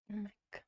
Oh my God.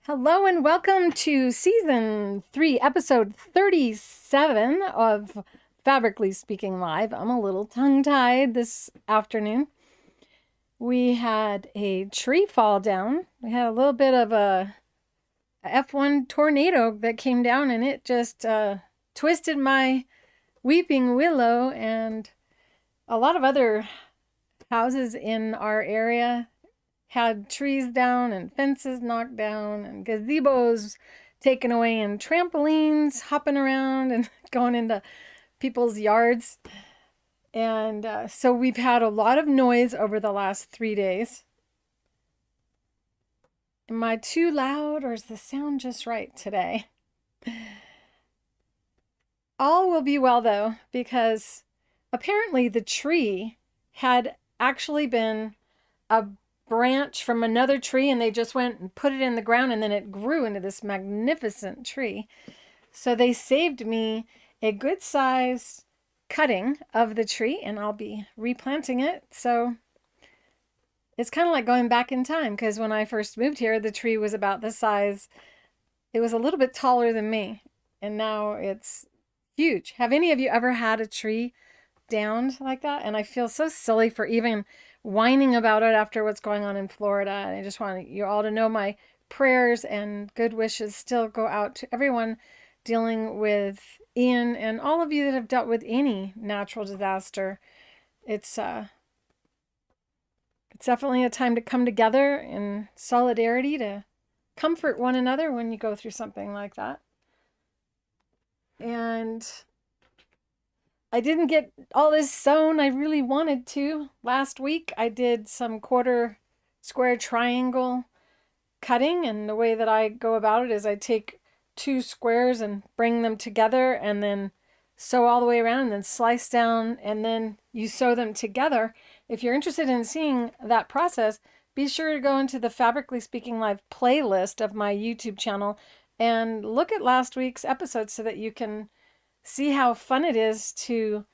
Hello and welcome to season 3, episode 37 of Fabrically Speaking Live. I'm a little tongue-tied this afternoon. We had a tree fall down. We had a little bit of a F1 tornado that came down, and it just twisted my weeping willow, and a lot of other houses in our area had trees down and fences knocked down and gazebos taken away and trampolines hopping around and going into people's yards. And so we've had a lot of noise over the last 3 days. Am I too loud, or is the sound just right today? All will be well though, because apparently the tree had actually been a branch from another tree, and they just went and put it in the ground, and then it grew into this magnificent tree. So they saved me a good size cutting of the tree, and I'll be replanting it. So it's kind of like going back in time, because when I first moved here, the tree was about this size. It was a little bit taller than me, and now it's huge. Have any of you ever had a tree downed like that? And I feel so silly for even whining about it after what's going on in Florida. And I just want you all to know my prayers and good wishes still go out to everyone dealing with Ian, and all of you that have dealt with any natural disaster. It's definitely a time to come together in solidarity to comfort one another when you go through something like that. And I didn't get all this sewn I really wanted to. Last week I did some quarter square triangle cutting, and the way that I go about it is I take 2 squares and bring them together and then sew all the way around and then slice down, and then you sew them together. If you're interested in seeing that process, be sure to go into the Fabrically Speaking Live playlist of my YouTube channel and look at last week's episode so that you can see how fun it is to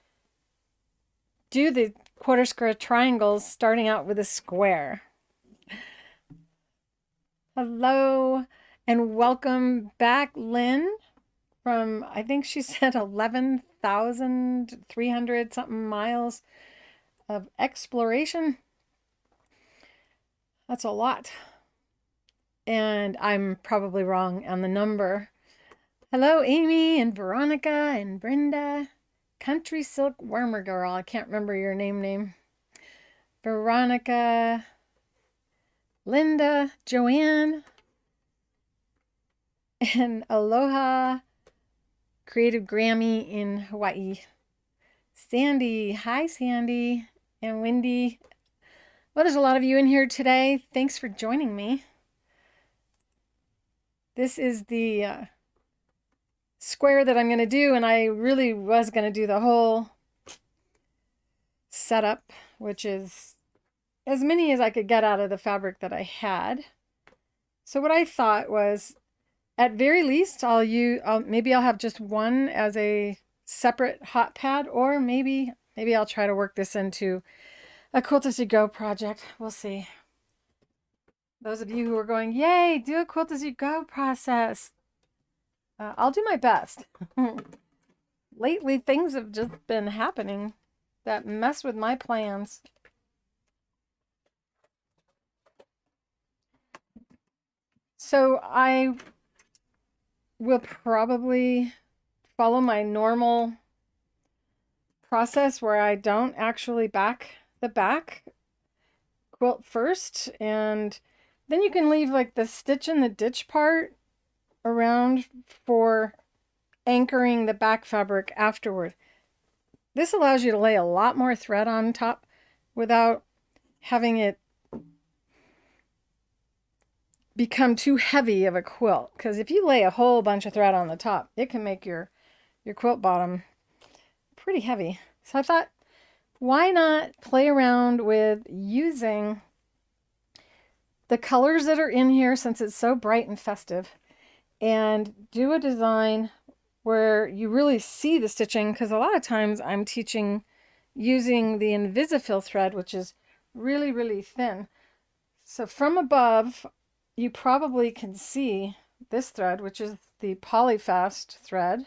do the quarter square triangles starting out with a square. Hello and welcome back, Lynn, from, I think she said 11,300 something miles of exploration. That's a lot. And I'm probably wrong on the number. Hello, Amy and Veronica and Brenda. Country Silk Wormer Girl. I can't remember your name. Veronica, Linda, Joanne, and Aloha Creative Grammy in Hawaii. Sandy. Hi, Sandy. And Wendy. Well, there's a lot of you in here today. Thanks for joining me. This is the square that I'm going to do, and I really was going to do the whole setup, which is as many as I could get out of the fabric that I had. So what I thought was, at very least, maybe I'll have just one as a separate hot pad, or maybe I'll try to work this into a Quilt As You Go project. We'll see. Those of you who are going, yay, do a Quilt As You Go process. I'll do my best. Lately, things have just been happening that mess with my plans. So I will probably follow my normal process where I don't actually back the back quilt first, and then you can leave like the stitch in the ditch part around for anchoring the back fabric afterward. This allows you to lay a lot more thread on top without having it become too heavy of a quilt, because if you lay a whole bunch of thread on the top, it can make your quilt bottom pretty heavy. So I thought, why not play around with using the colors that are in here, since it's so bright and festive, and do a design where you really see the stitching, because a lot of times I'm teaching using the Invisifill thread, which is really, really thin. So from above, you probably can see this thread, which is the Polyfast thread.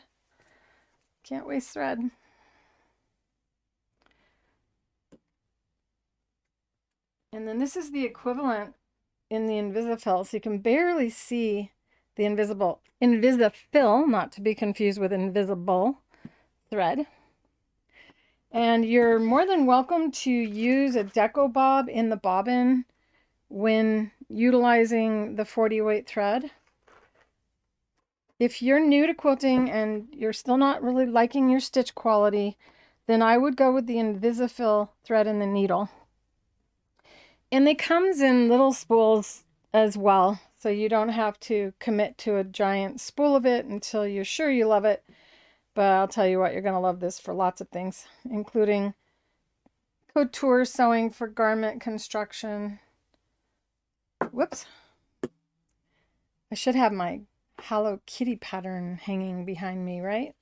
Can't waste thread. And then this is the equivalent in the Invisifill, so you can barely see the Invisifill, not to be confused with invisible thread. And you're more than welcome to use a deco bob in the bobbin when utilizing the 40 weight thread. If you're new to quilting and you're still not really liking your stitch quality, then I would go with the Invisifill thread and the needle. And it comes in little spools as well, so you don't have to commit to a giant spool of it until you're sure you love it. But I'll tell you what, you're going to love this for lots of things, including couture sewing for garment construction. Whoops. I should have my Hello Kitty pattern hanging behind me, right?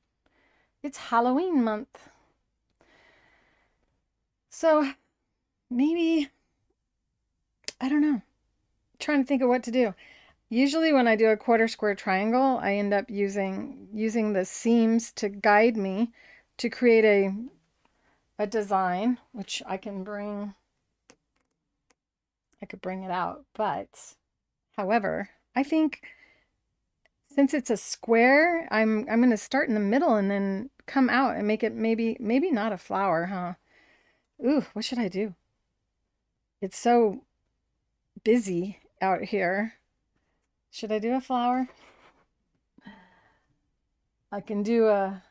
It's Halloween month. So maybe, I don't know. I'm trying to think of what to do. Usually when I do a quarter square triangle, I end up using the seams to guide me to create a design, which I could bring it out. But however, I think Since it's a square, I'm going to start in the middle and then come out and make it maybe not a flower, huh? Ooh, what should I do? It's so busy out here. Should I do a flower? I can do a...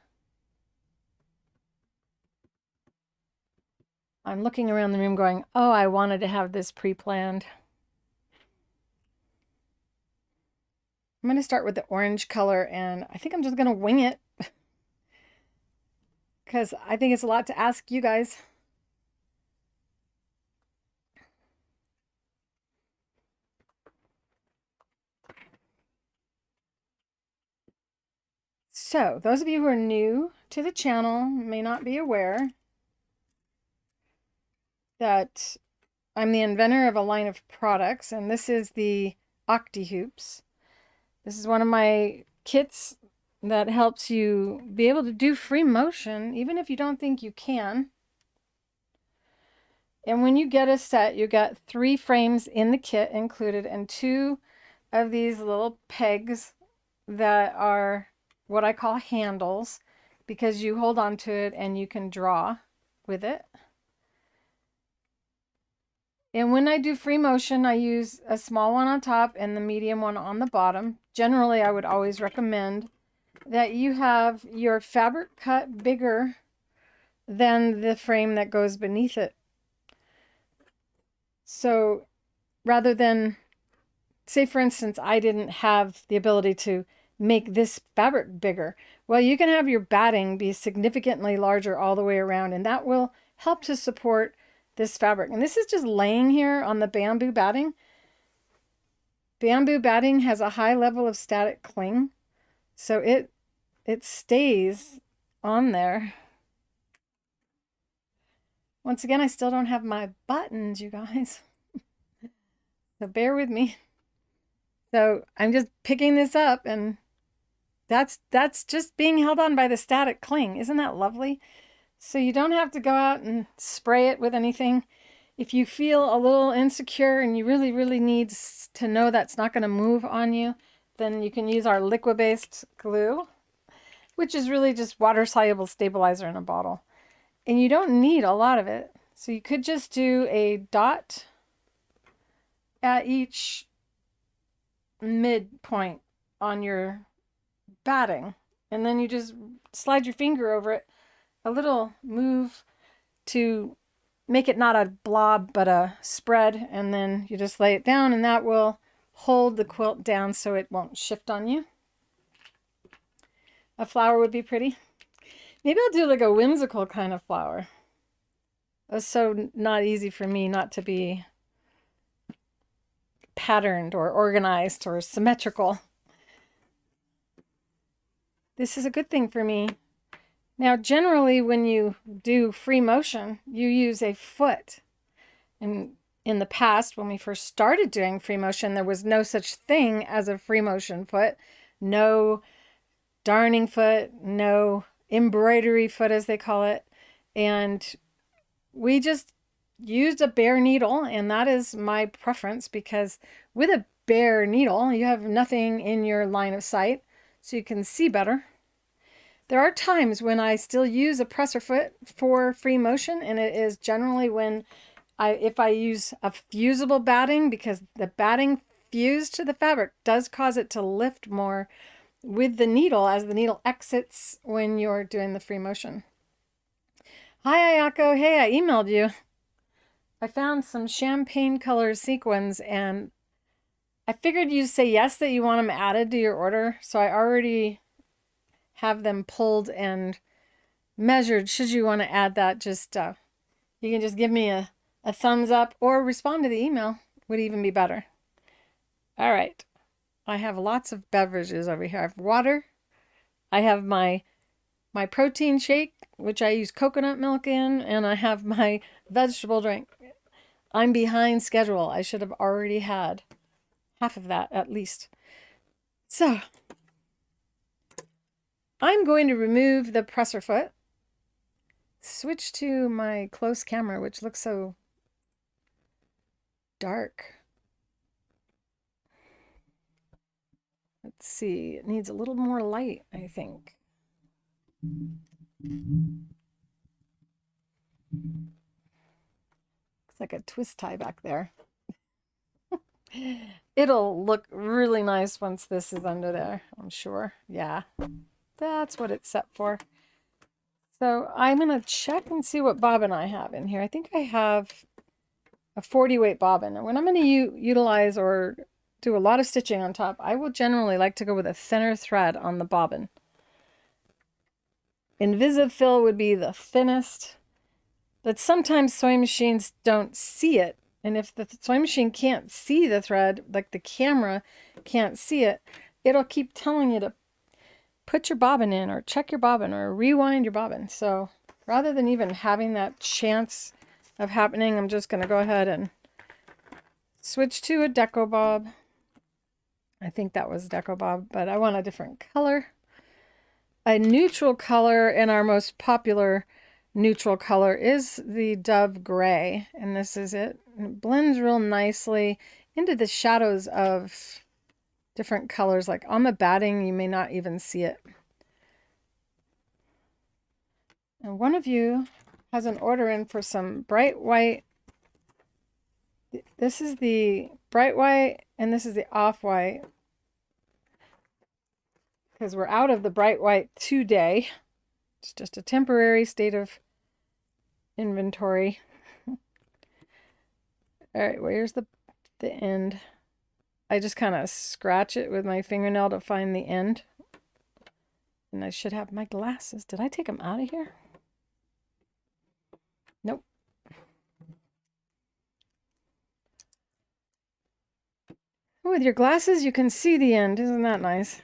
I'm looking around the room going, oh, I wanted to have this pre-planned. I'm going to start with the orange color, and I think I'm just going to wing it because I think it's a lot to ask you guys. So, those of you who are new to the channel may not be aware that I'm the inventor of a line of products, and this is the Octi-HOOPS. This is one of my kits that helps you be able to do free motion, even if you don't think you can. And when you get a set, you get 3 frames in the kit included and 2 of these little pegs that are what I call handles, because you hold on to it and you can draw with it. And when I do free motion, I use a small one on top and the medium one on the bottom. Generally, I would always recommend that you have your fabric cut bigger than the frame that goes beneath it. So rather than, say for instance, I didn't have the ability to make this fabric bigger. Well, you can have your batting be significantly larger all the way around, and that will help to support this fabric. And this is just laying here on the bamboo batting. Bamboo batting has a high level of static cling, so it stays on there. Once again, I still don't have my buttons, you guys. So bear with me. So I'm just picking this up, and that's just being held on by the static cling. Isn't that lovely? So you don't have to go out and spray it with anything. If you feel a little insecure and you really need to know that's not going to move on you, then you can use our liquid-based glue, which is really just water-soluble stabilizer in a bottle. And you don't need a lot of it. So you could just do a dot at each midpoint on your batting, and then you just slide your finger over it, a little move to make it not a blob but a spread, and then you just lay it down, and that will hold the quilt down so it won't shift on you. A flower would be pretty. Maybe I'll do like a whimsical kind of flower. It's so not easy for me not to be patterned or organized or symmetrical. This is a good thing for me. Now, generally, when you do free motion, you use a foot. And in the past, when we first started doing free motion, there was no such thing as a free motion foot. No darning foot, no embroidery foot, as they call it. And we just used a bare needle, and that is my preference, because with a bare needle, you have nothing in your line of sight, so you can see better. There are times when I still use a presser foot for free motion, and it is generally when if I use a fusible batting, because the batting fused to the fabric does cause it to lift more with the needle as the needle exits when you're doing the free motion. Hi, Ayako. Hey, I emailed you. I found some champagne color sequins, and I figured you'd say yes, that you want them added to your order. So I already have them pulled and measured. Should you want to add that, just you can just give me a thumbs up or respond to the email. Would even be better. All right. I have lots of beverages over here. I have water. I have my protein shake, which I use coconut milk in, and I have my vegetable drink. I'm behind schedule. I should have already had half of that at least. So I'm going to remove the presser foot, switch to my close camera, which looks so dark. Let's see, it needs a little more light, I think. Looks like a twist tie back there. It'll look really nice once this is under there, I'm sure. Yeah, that's what it's set for. So I'm going to check and see what bobbin I have in here. I think I have a 40 weight bobbin. And when I'm going to utilize or do a lot of stitching on top, I will generally like to go with a thinner thread on the bobbin. Invisifill would be the thinnest, but sometimes sewing machines don't see it. And if the sewing machine can't see the thread, like the camera can't see it, it'll keep telling you to put your bobbin in or check your bobbin or rewind your bobbin. So rather than even having that chance of happening, I'm just going to go ahead and switch to a Deco Bob. I think that was Deco Bob, but I want a different color. A neutral color, and our most popular neutral color is the Dove Gray, and this is it. It blends real nicely into the shadows of different colors. Like on the batting, you may not even see it. And one of you has an order in for some bright white. This is the bright white, and this is the off-white, because we're out of the bright white today. It's just a temporary state of inventory. All right, where's the end? I just kind of scratch it with my fingernail to find the end. And I should have my glasses. Did I take them out of here? Nope. With your glasses, you can see the end. Isn't that nice?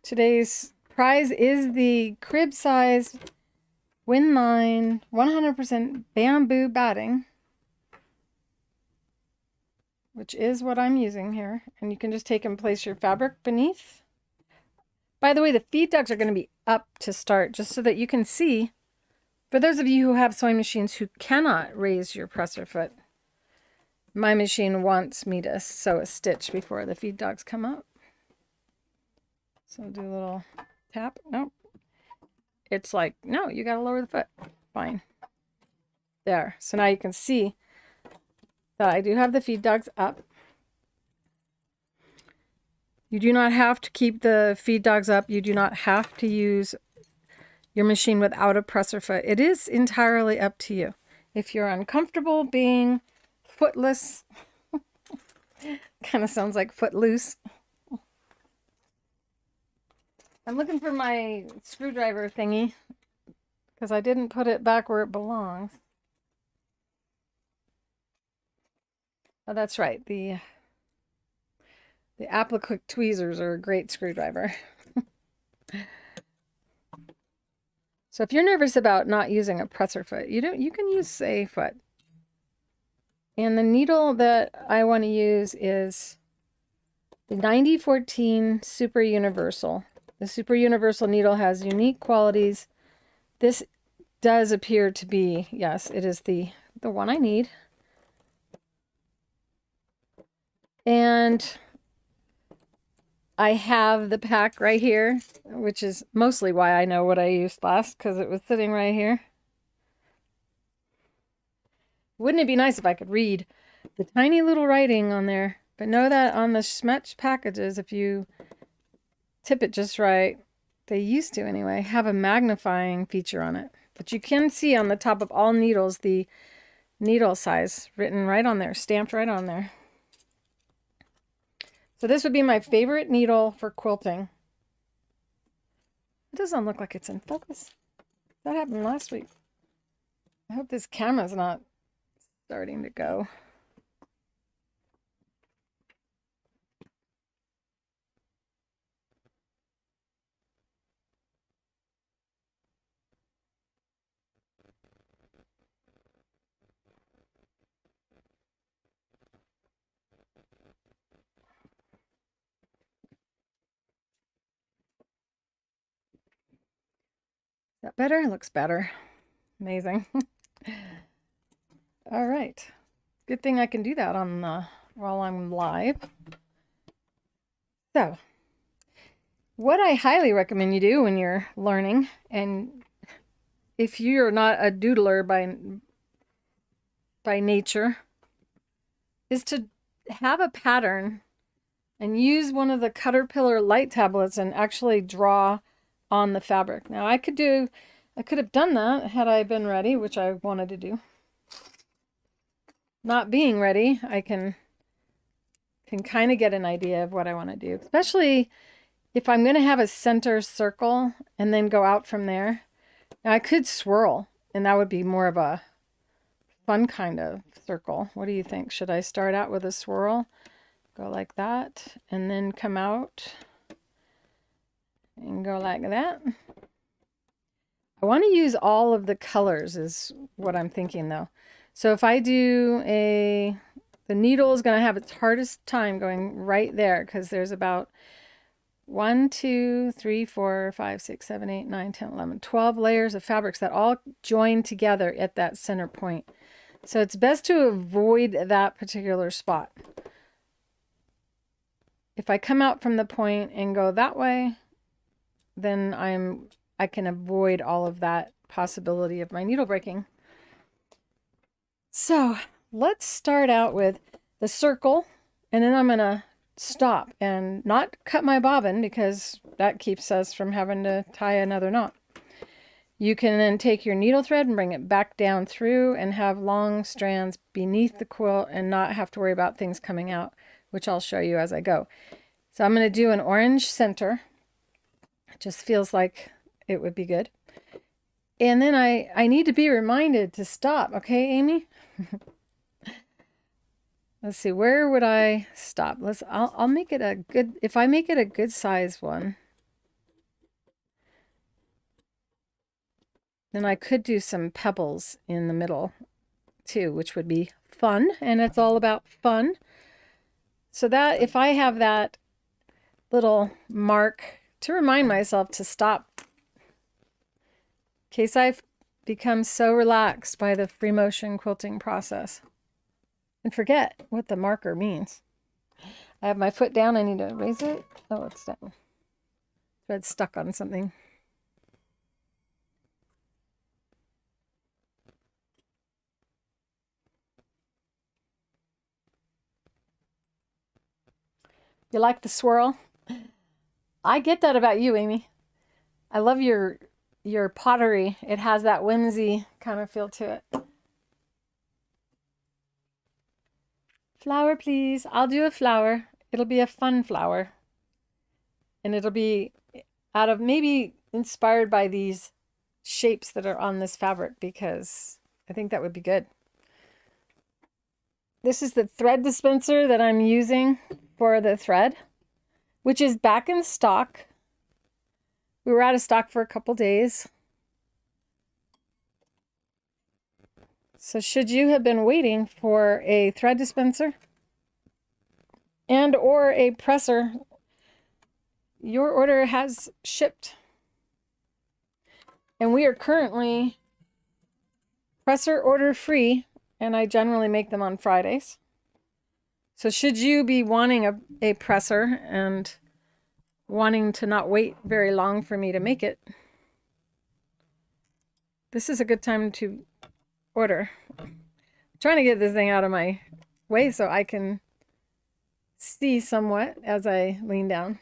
Today's prize is the crib size Winline 100% bamboo batting, which is what I'm using here. And you can just take and place your fabric beneath. By the way, the feed ducts are going to be up to start, just so that you can see. For those of you who have sewing machines who cannot raise your presser foot, my machine wants me to sew a stitch before the feed dogs come up. So do a little tap. Nope. It's like, no, you got to lower the foot. Fine. There. So now you can see that I do have the feed dogs up. You do not have to keep the feed dogs up. You do not have to use your machine without a presser foot. It is entirely up to you. If you're uncomfortable being footless, kind of sounds like footloose. I'm looking for my screwdriver thingy because I didn't put it back where it belongs. Oh, that's right. The Applique tweezers are a great screwdriver. So if you're nervous about not using a presser foot, you can use a foot. And the needle that I want to use is the 9014 Super Universal. The Super Universal needle has unique qualities. This does appear to be, yes, it is the one I need. And I have the pack right here, which is mostly why I know what I used last, because it was sitting right here. Wouldn't it be nice if I could read the tiny little writing on there? But know that on the Schmetz packages, if you tip it just right, they used to anyway, have a magnifying feature on it. But you can see on the top of all needles the needle size written right on there, stamped right on there. So this would be my favorite needle for quilting. It doesn't look like it's in focus. That happened last week. I hope this camera's not starting to go. Is that better? Looks better. Amazing. All right. Good thing I can do that on while I'm live. So, what I highly recommend you do when you're learning, and if you're not a doodler by nature, is to have a pattern and use one of the Caterpillar light tablets and actually draw on the fabric. Now I could have done that had I been ready, which I wanted to do. Not being ready, I can kind of get an idea of what I want to do, especially if I'm going to have a center circle and then go out from there. Now I could swirl, and that would be more of a fun kind of circle. What do you think? Should I start out with a swirl? Go like that, and then come out and go like that. I want to use all of the colors is what I'm thinking though. So if I do the needle is going to have its hardest time going right there, because there's about 1, 2, 3, 4, 5, 6, 7, 8, 9, 10, 11, 12 layers of fabrics that all join together at that center point. So it's best to avoid that particular spot. If I come out from the point and go that way, then I can avoid all of that possibility of my needle breaking. So let's start out with the circle, and then I'm going to stop and not cut my bobbin because that keeps us from having to tie another knot. You can then take your needle thread and bring it back down through and have long strands beneath the quilt and not have to worry about things coming out, which I'll show you as I go. So I'm going to do an orange center. It just feels like it would be good. And then I need to be reminded to stop. Okay, Amy? Let's see, where would I stop? I'll make it a good, if I make it a good size one, then I could do some pebbles in the middle too, which would be fun, and it's all about fun. So that if I have that little mark to remind myself to stop, in case I've become so relaxed by the free motion quilting process and forget what the marker means. I have my foot down, I need to raise it. Oh, it's down. Thread's stuck on something. You like the swirl? I get that about you, Amy. I love your pottery. It has that whimsy kind of feel to it. Flower, please. I'll do a flower. It'll be a fun flower. And it'll be out of maybe inspired by these shapes that are on this fabric, because I think that would be good. This is the thread dispenser that I'm using for the thread, which is back in stock. We were out of stock for a couple days. So should you have been waiting for a thread dispenser and or a presser, your order has shipped. And we are currently presser order free, and I generally make them on Fridays. So should you be wanting a presser and wanting to not wait very long for me to make it, this is a good time to order. I'm trying to get this thing out of my way so I can see somewhat as I lean down.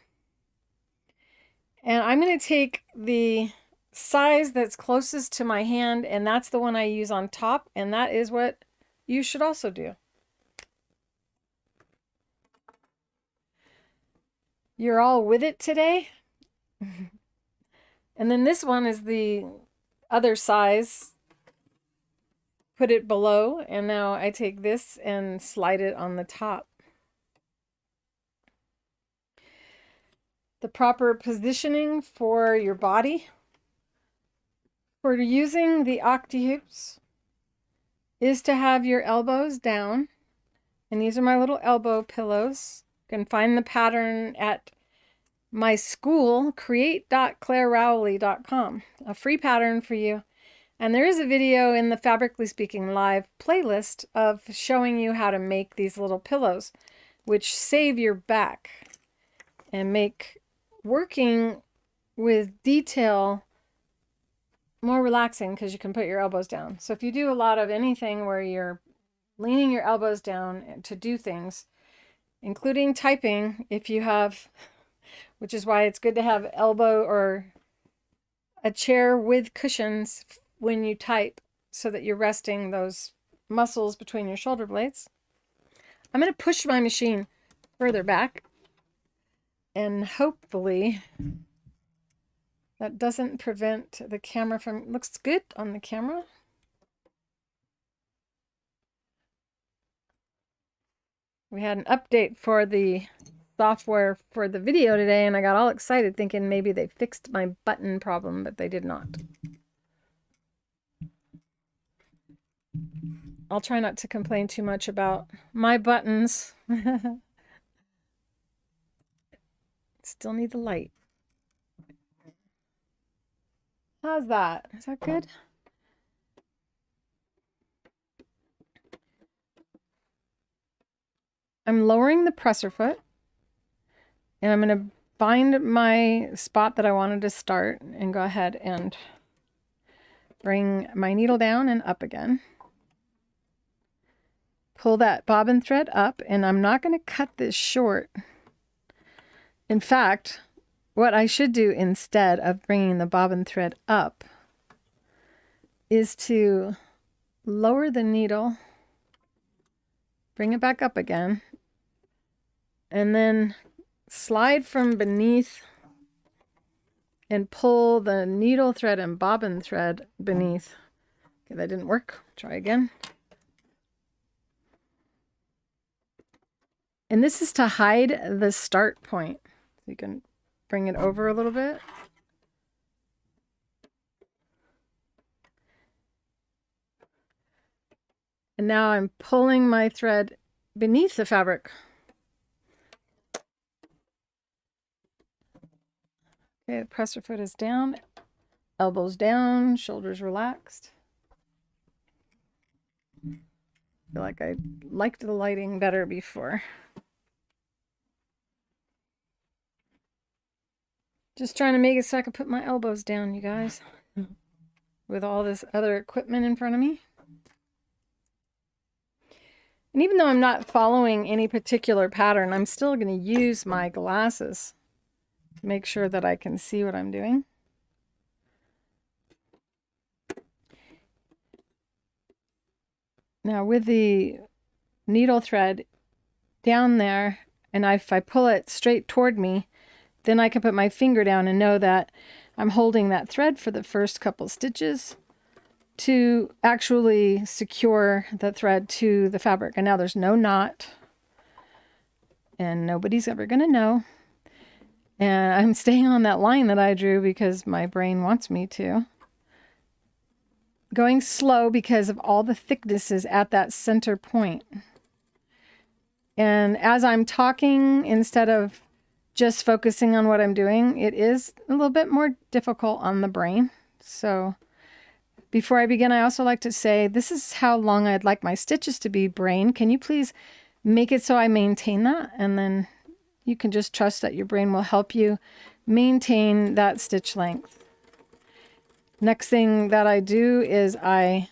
And I'm going to take the size that's closest to my hand, and that's the one I use on top, and that is what you should also do. You're all with it today? And then this one is the other size. Put it below, and now I take this and slide it on the top. The proper positioning for your body for using the Octi-HOOPS is to have your elbows down, and these are my little elbow pillows. You can find the pattern at my school, create.clairerowley.com, a free pattern for you. And there is a video in the Fabrically Speaking Live playlist of showing you how to make these little pillows, which save your back. and make working with detail more relaxing because you can put your elbows down. So if you do a lot of anything where you're leaning your elbows down to do things, including typing, if you have, which is why it's good to have elbow or a chair with cushions when you type so that you're resting those muscles between your shoulder blades. I'm going to push my machine further back and hopefully that doesn't prevent the camera from, looks good on the camera. We had an update for the software for the video today and I got all excited thinking maybe they fixed my button problem, but they did not. I'll try not to complain too much about my buttons. Still need the light. How's that? Is that good? I'm lowering the presser foot and I'm going to find my spot that I wanted to start and go ahead and bring my needle down and up again. Pull that bobbin thread up, and I'm not going to cut this short. In fact, what I should do instead of bringing the bobbin thread up is to lower the needle, bring it back up again, and then slide from beneath and pull the needle thread and bobbin thread beneath. Okay, that didn't work. Try again. And this is to hide the start point. So you can bring it over a little bit. And now I'm pulling my thread beneath the fabric. Okay, the presser foot is down, elbows down, shoulders relaxed. I feel like I liked the lighting better before. Just trying to make it so I can put my elbows down, you guys, with all this other equipment in front of me. And even though I'm not following any particular pattern, I'm still going to use my glasses to make sure that I can see what I'm doing. Now with the needle thread down there, and if I pull it straight toward me, then I can put my finger down and know that I'm holding that thread for the first couple stitches to actually secure the thread to the fabric. And now there's no knot and nobody's ever going to know. And I'm staying on that line that I drew because my brain wants me to. Going slow because of all the thicknesses at that center point. And as I'm talking, instead of just focusing on what I'm doing, it is a little bit more difficult on the brain. So before I begin, I also like to say, this is how long I'd like my stitches to be, brain. Can you please make it so I maintain that? And then you can just trust that your brain will help you maintain that stitch length. Next thing that I do is I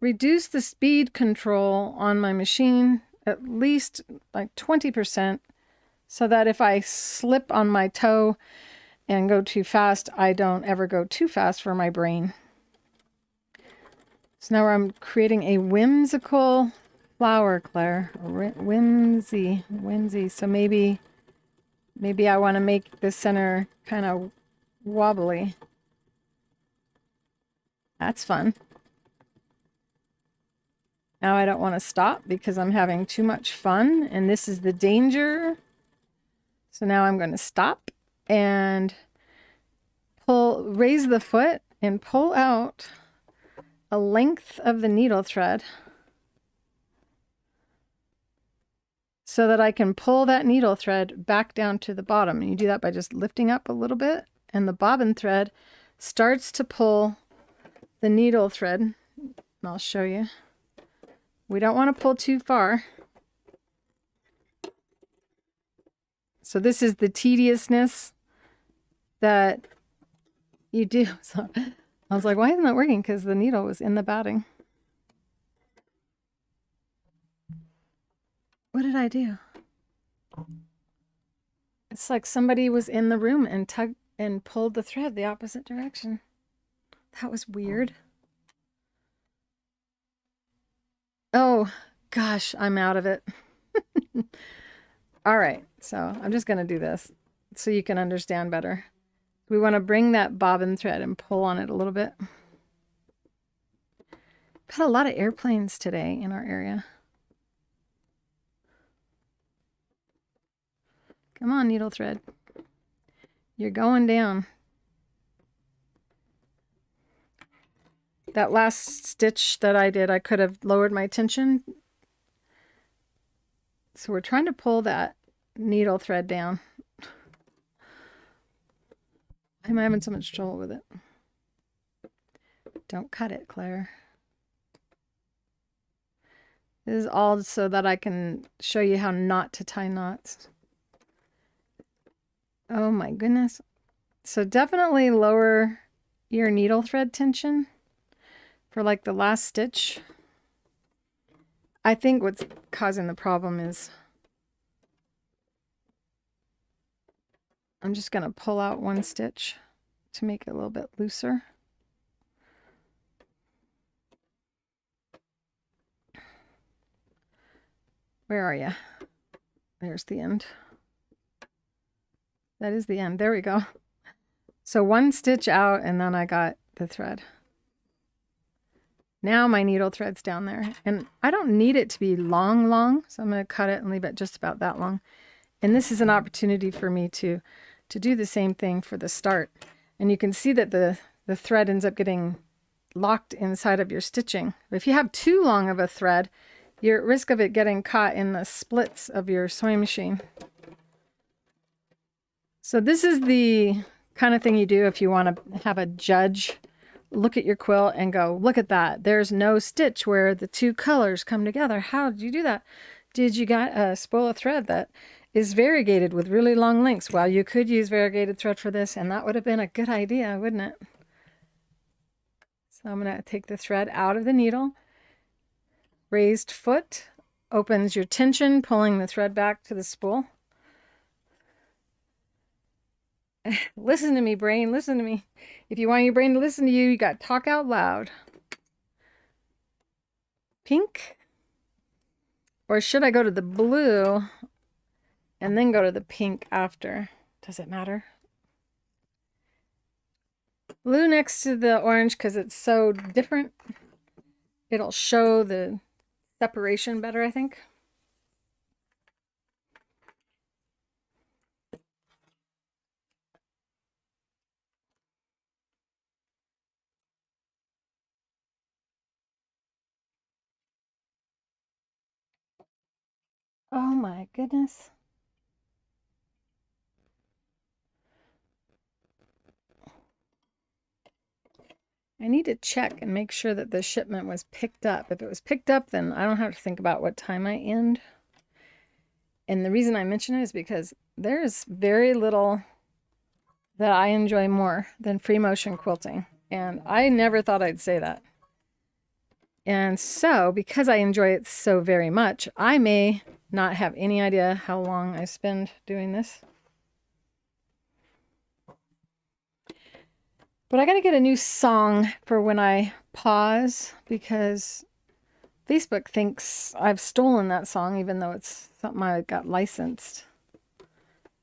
reduce the speed control on my machine at least like 20%. So that if I slip on my toe and go too fast, I don't ever go too fast for my brain. So now I'm creating a whimsical flower, Claire. Whimsy. So maybe I want to make the center kind of wobbly. That's fun. Now I don't want to stop because I'm having too much fun, and this is the danger. So now I'm going to stop and raise the foot and pull out a length of the needle thread so that I can pull that needle thread back down to the bottom. And you do that by just lifting up a little bit, and the bobbin thread starts to pull the needle thread. And I'll show you. We don't want to pull too far. So this is the tediousness that you do. So I was like, why isn't that working? Because the needle was in the batting. What did I do? It's like somebody was in the room and tugged and pulled the thread the opposite direction. That was weird. Oh, gosh, I'm out of it. All right, so I'm just going to do this so you can understand better. We want to bring that bobbin thread and pull on it a little bit. We've had a lot of airplanes today in our area. Come on, needle thread. You're going down. That last stitch that I did, I could have lowered my tension. So we're trying to pull that needle thread down. I'm having so much trouble with it. Don't cut it, Claire. This is all so that I can show you how not to tie knots. Oh my goodness. So definitely lower your needle thread tension for like the last stitch. I think what's causing the problem is I'm just going to pull out one stitch to make it a little bit looser. Where are you? There's the end. That is the end. There we go. So one stitch out and then I got the thread. Now my needle thread's down there. And I don't need it to be long, so I'm going to cut it and leave it just about that long. And this is an opportunity for me to do the same thing for the start. And you can see that the thread ends up getting locked inside of your stitching. If you have too long of a thread, you're at risk of it getting caught in the splits of your sewing machine. So this is the kind of thing you do if you want to have a judge look at your quilt and go, look at that. There's no stitch where the two colors come together. How did you do that? Did you spoil a thread that is variegated with really long lengths? Well, you could use variegated thread for this, and that would have been a good idea, wouldn't it? So I'm going to take the thread out of the needle. Raised foot opens your tension, pulling the thread back to the spool. Listen to me, brain. Listen to me. If you want your brain to listen to you, you got to talk out loud. Pink? Or should I go to the blue and then go to the pink after? Does it matter? Blue next to the orange because it's so different. It'll show the separation better, I think. Oh my goodness. I need to check and make sure that the shipment was picked up. If it was picked up, then I don't have to think about what time I end. And the reason I mention it is because there's very little that I enjoy more than free motion quilting. And I never thought I'd say that. And so, because I enjoy it so very much, I may not have any idea how long I spend doing this. But I gotta get a new song for when I pause, because Facebook thinks I've stolen that song, even though it's something I got licensed.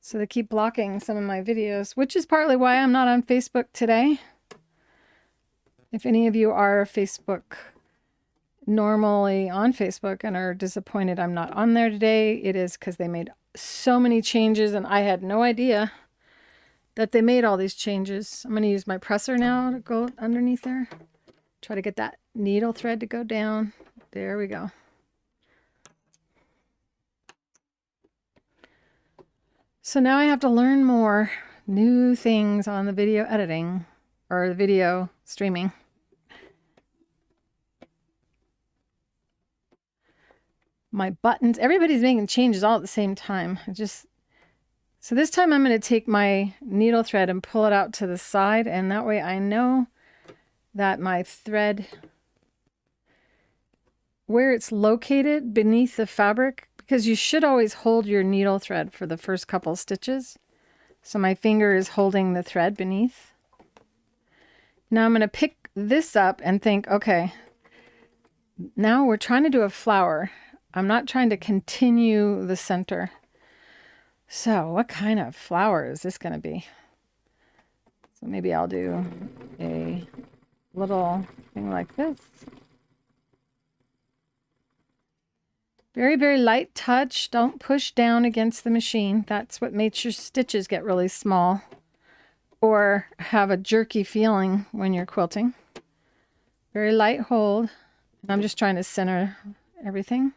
So they keep blocking some of my videos, which is partly why I'm not on Facebook today. If any of you are normally on Facebook and are disappointed I'm not on there today, it is because they made so many changes and I had no idea that they made all these changes. I'm going to use my presser now to go underneath there. Try to get that needle thread to go down. There we go. So now I have to learn more new things on the video editing or the video streaming. My buttons, everybody's making changes all at the same time. It's just So this time I'm going to take my needle thread and pull it out to the side, and that way I know that my thread, where it's located beneath the fabric, because you should always hold your needle thread for the first couple stitches. So my finger is holding the thread beneath. Now I'm going to pick this up and think, okay, now we're trying to do a flower. I'm not trying to continue the center. So what kind of flower is this going to be? So maybe I'll do a little thing like this. Very, very light touch. Don't push down against the machine. That's what makes your stitches get really small or have a jerky feeling when you're quilting. Very light hold. And I'm just trying to center everything.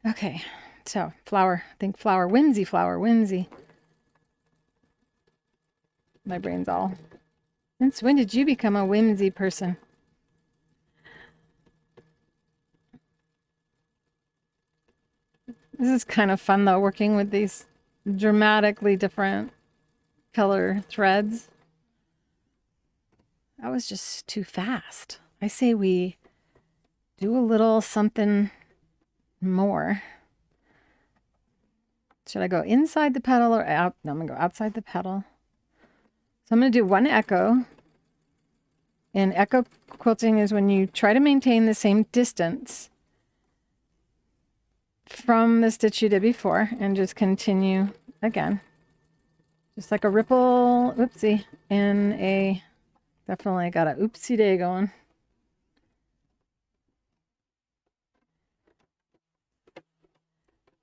Okay. So, flower, I think flower, Whimsey flower, Whimsey. My brain's all. Since when did you become a Whimsey person? This is kind of fun though, working with these dramatically different color threads. That was just too fast. I say we do a little something more. Should I go inside the petal or out? No, I'm going to go outside the petal. So I'm going to do one echo. And echo quilting is when you try to maintain the same distance from the stitch you did before and just continue again. Just like a ripple, oopsie, in a, definitely got a oopsie day going.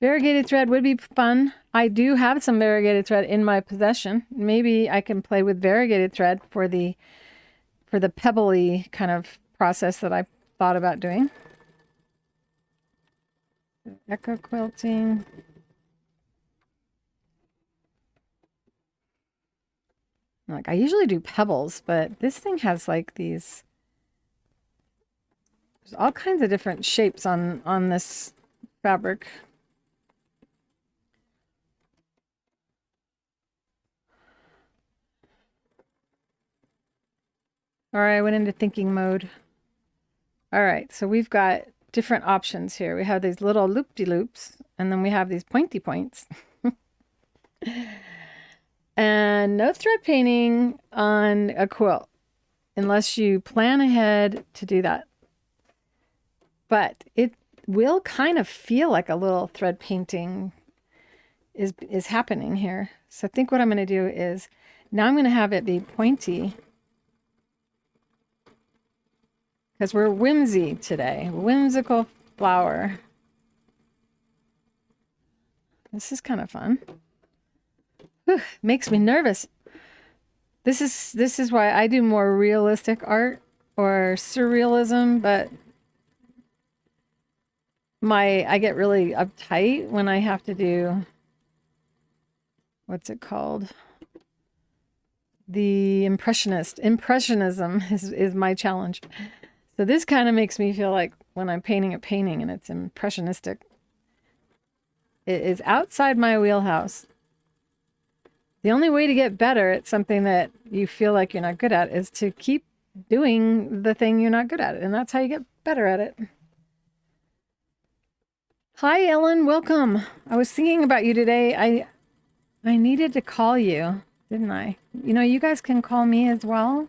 Variegated thread would be fun. I do have some variegated thread in my possession. Maybe I can play with variegated thread for the pebbly kind of process that I thought about doing. Echo quilting. Like I usually do pebbles, but this thing has like these. There's all kinds of different shapes on this fabric. All right, I went into thinking mode. All right, so we've got different options here. We have these little loop-de-loops, and then we have these pointy points. And no thread painting on a quilt, unless you plan ahead to do that. But it will kind of feel like a little thread painting is happening here. So I think what I'm going to do is, now I'm going to have it be pointy. Because we're whimsy today. Whimsical flower. This is kind of fun. Whew, makes me nervous. This is why I do more realistic art or surrealism, but I get really uptight when I have to do, what's it called? The impressionism is my challenge. So this kind of makes me feel like when I'm painting a painting and it's impressionistic. It is outside my wheelhouse. The only way to get better at something that you feel like you're not good at is to keep doing the thing you're not good at. And that's how you get better at it. Hi, Ellen. Welcome. I was thinking about you today. I needed to call you, didn't I? You know, you guys can call me as well.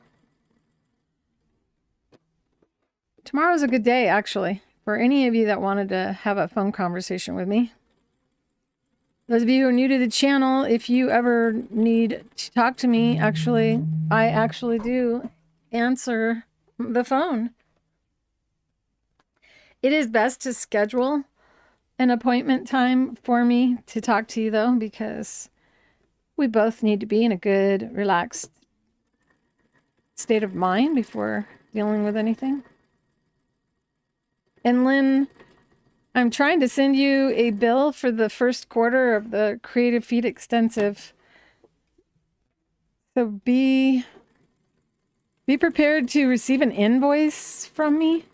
Tomorrow's a good day, actually, for any of you that wanted to have a phone conversation with me. Those of you who are new to the channel, if you ever need to talk to me, I actually do answer the phone. It is best to schedule an appointment time for me to talk to you, though, because we both need to be in a good, relaxed state of mind before dealing with anything. And Lynn, I'm trying to send you a bill for the first quarter of the Creative Feed Extensive. So be prepared to receive an invoice from me.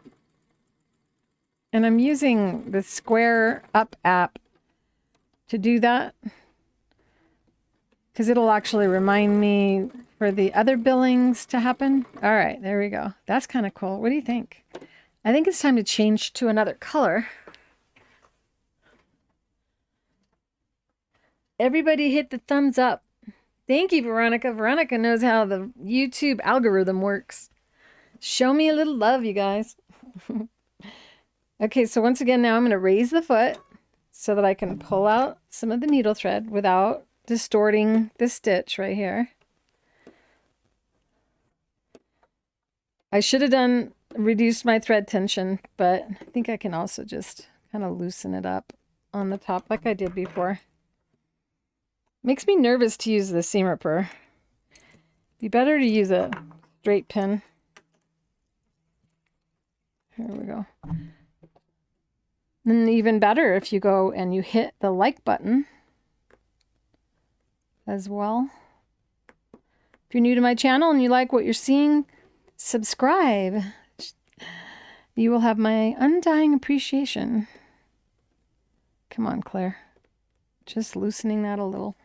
And I'm using the Square Up app to do that. because it'll actually remind me for the other billings to happen. All right, there we go. That's kind of cool. What do you think? I think it's time to change to another color. Everybody hit the thumbs up. Thank you, Veronica. Veronica knows how the YouTube algorithm works. Show me a little love, you guys. Okay, so once again, now I'm going to raise the foot so that I can pull out some of the needle thread without distorting the stitch right here. I should have reduced my thread tension, but I think I can also just kind of loosen it up on the top like I did before. Makes me nervous to use the seam ripper. Be better to use a straight pin. Here we go. And even better if you go and you hit the like button as well. If you're new to my channel and you like what you're seeing, subscribe. You will have my undying appreciation. Come on, Claire. Just loosening that a little.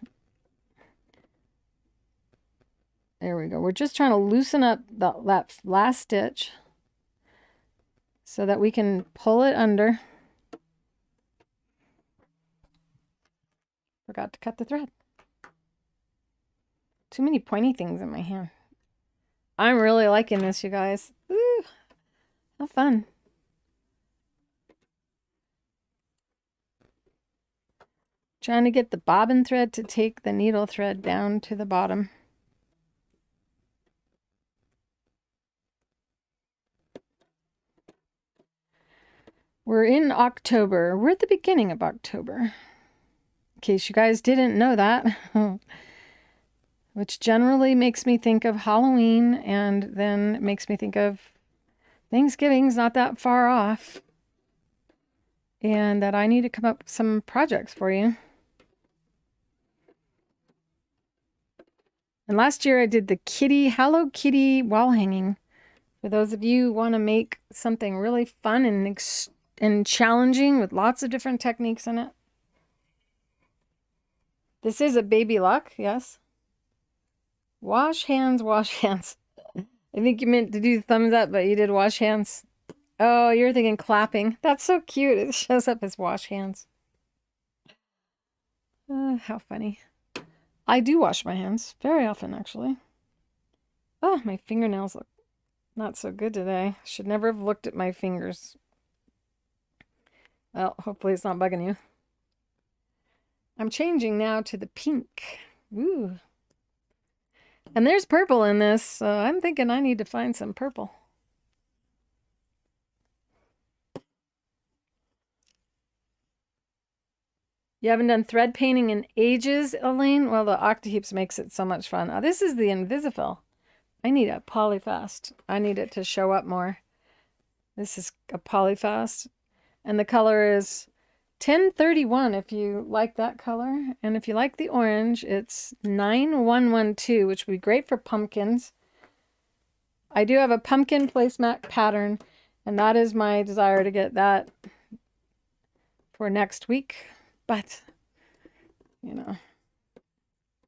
There we go. We're just trying to loosen up that last stitch so that we can pull it under. Forgot to cut the thread. Too many pointy things in my hand. I'm really liking this, you guys. Ooh, how fun. Trying to get the bobbin thread to take the needle thread down to the bottom. We're in October. We're at the beginning of October. In case you guys didn't know that. Which generally makes me think of Halloween, and then makes me think of Thanksgiving's not that far off. And that I need to come up with some projects for you. And last year I did the Hello Kitty wall hanging. For those of you who want to make something really fun and challenging with lots of different techniques in it. This is a baby lock, yes. Wash hands, wash hands. I think you meant to do thumbs up, but you did wash hands. Oh, you're thinking clapping. That's so cute. It shows up as wash hands. How funny. I do wash my hands very often, actually. Oh, my fingernails look not so good today. Should never have looked at my fingers. Well, hopefully it's not bugging you. I'm changing now to the pink. Ooh. And there's purple in this, so I'm thinking I need to find some purple. You haven't done thread painting in ages, Elaine? Well, the Octi-HOOPS makes it so much fun. Oh, this is the Invisifill. I need a Polyfast. I need it to show up more. This is a Polyfast. And the color is 1031 if you like that color. And if you like the orange, it's 9112, which would be great for pumpkins. I do have a pumpkin placemat pattern, and that is my desire to get that for next week. But, you know,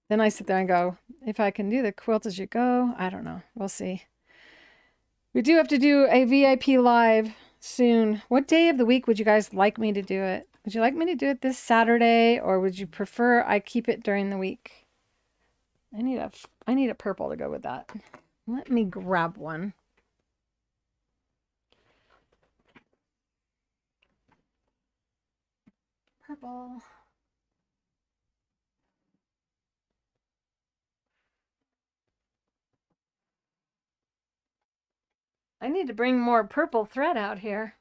then I sit there and go, if I can do the quilt as you go, I don't know. We'll see. We do have to do a VIP live soon. What day of the week would you guys like me to do it? Would you like me to do it this Saturday, or would you prefer I keep it during the week? I need a purple to go with that. Let me grab one. Purple. I need to bring more purple thread out here.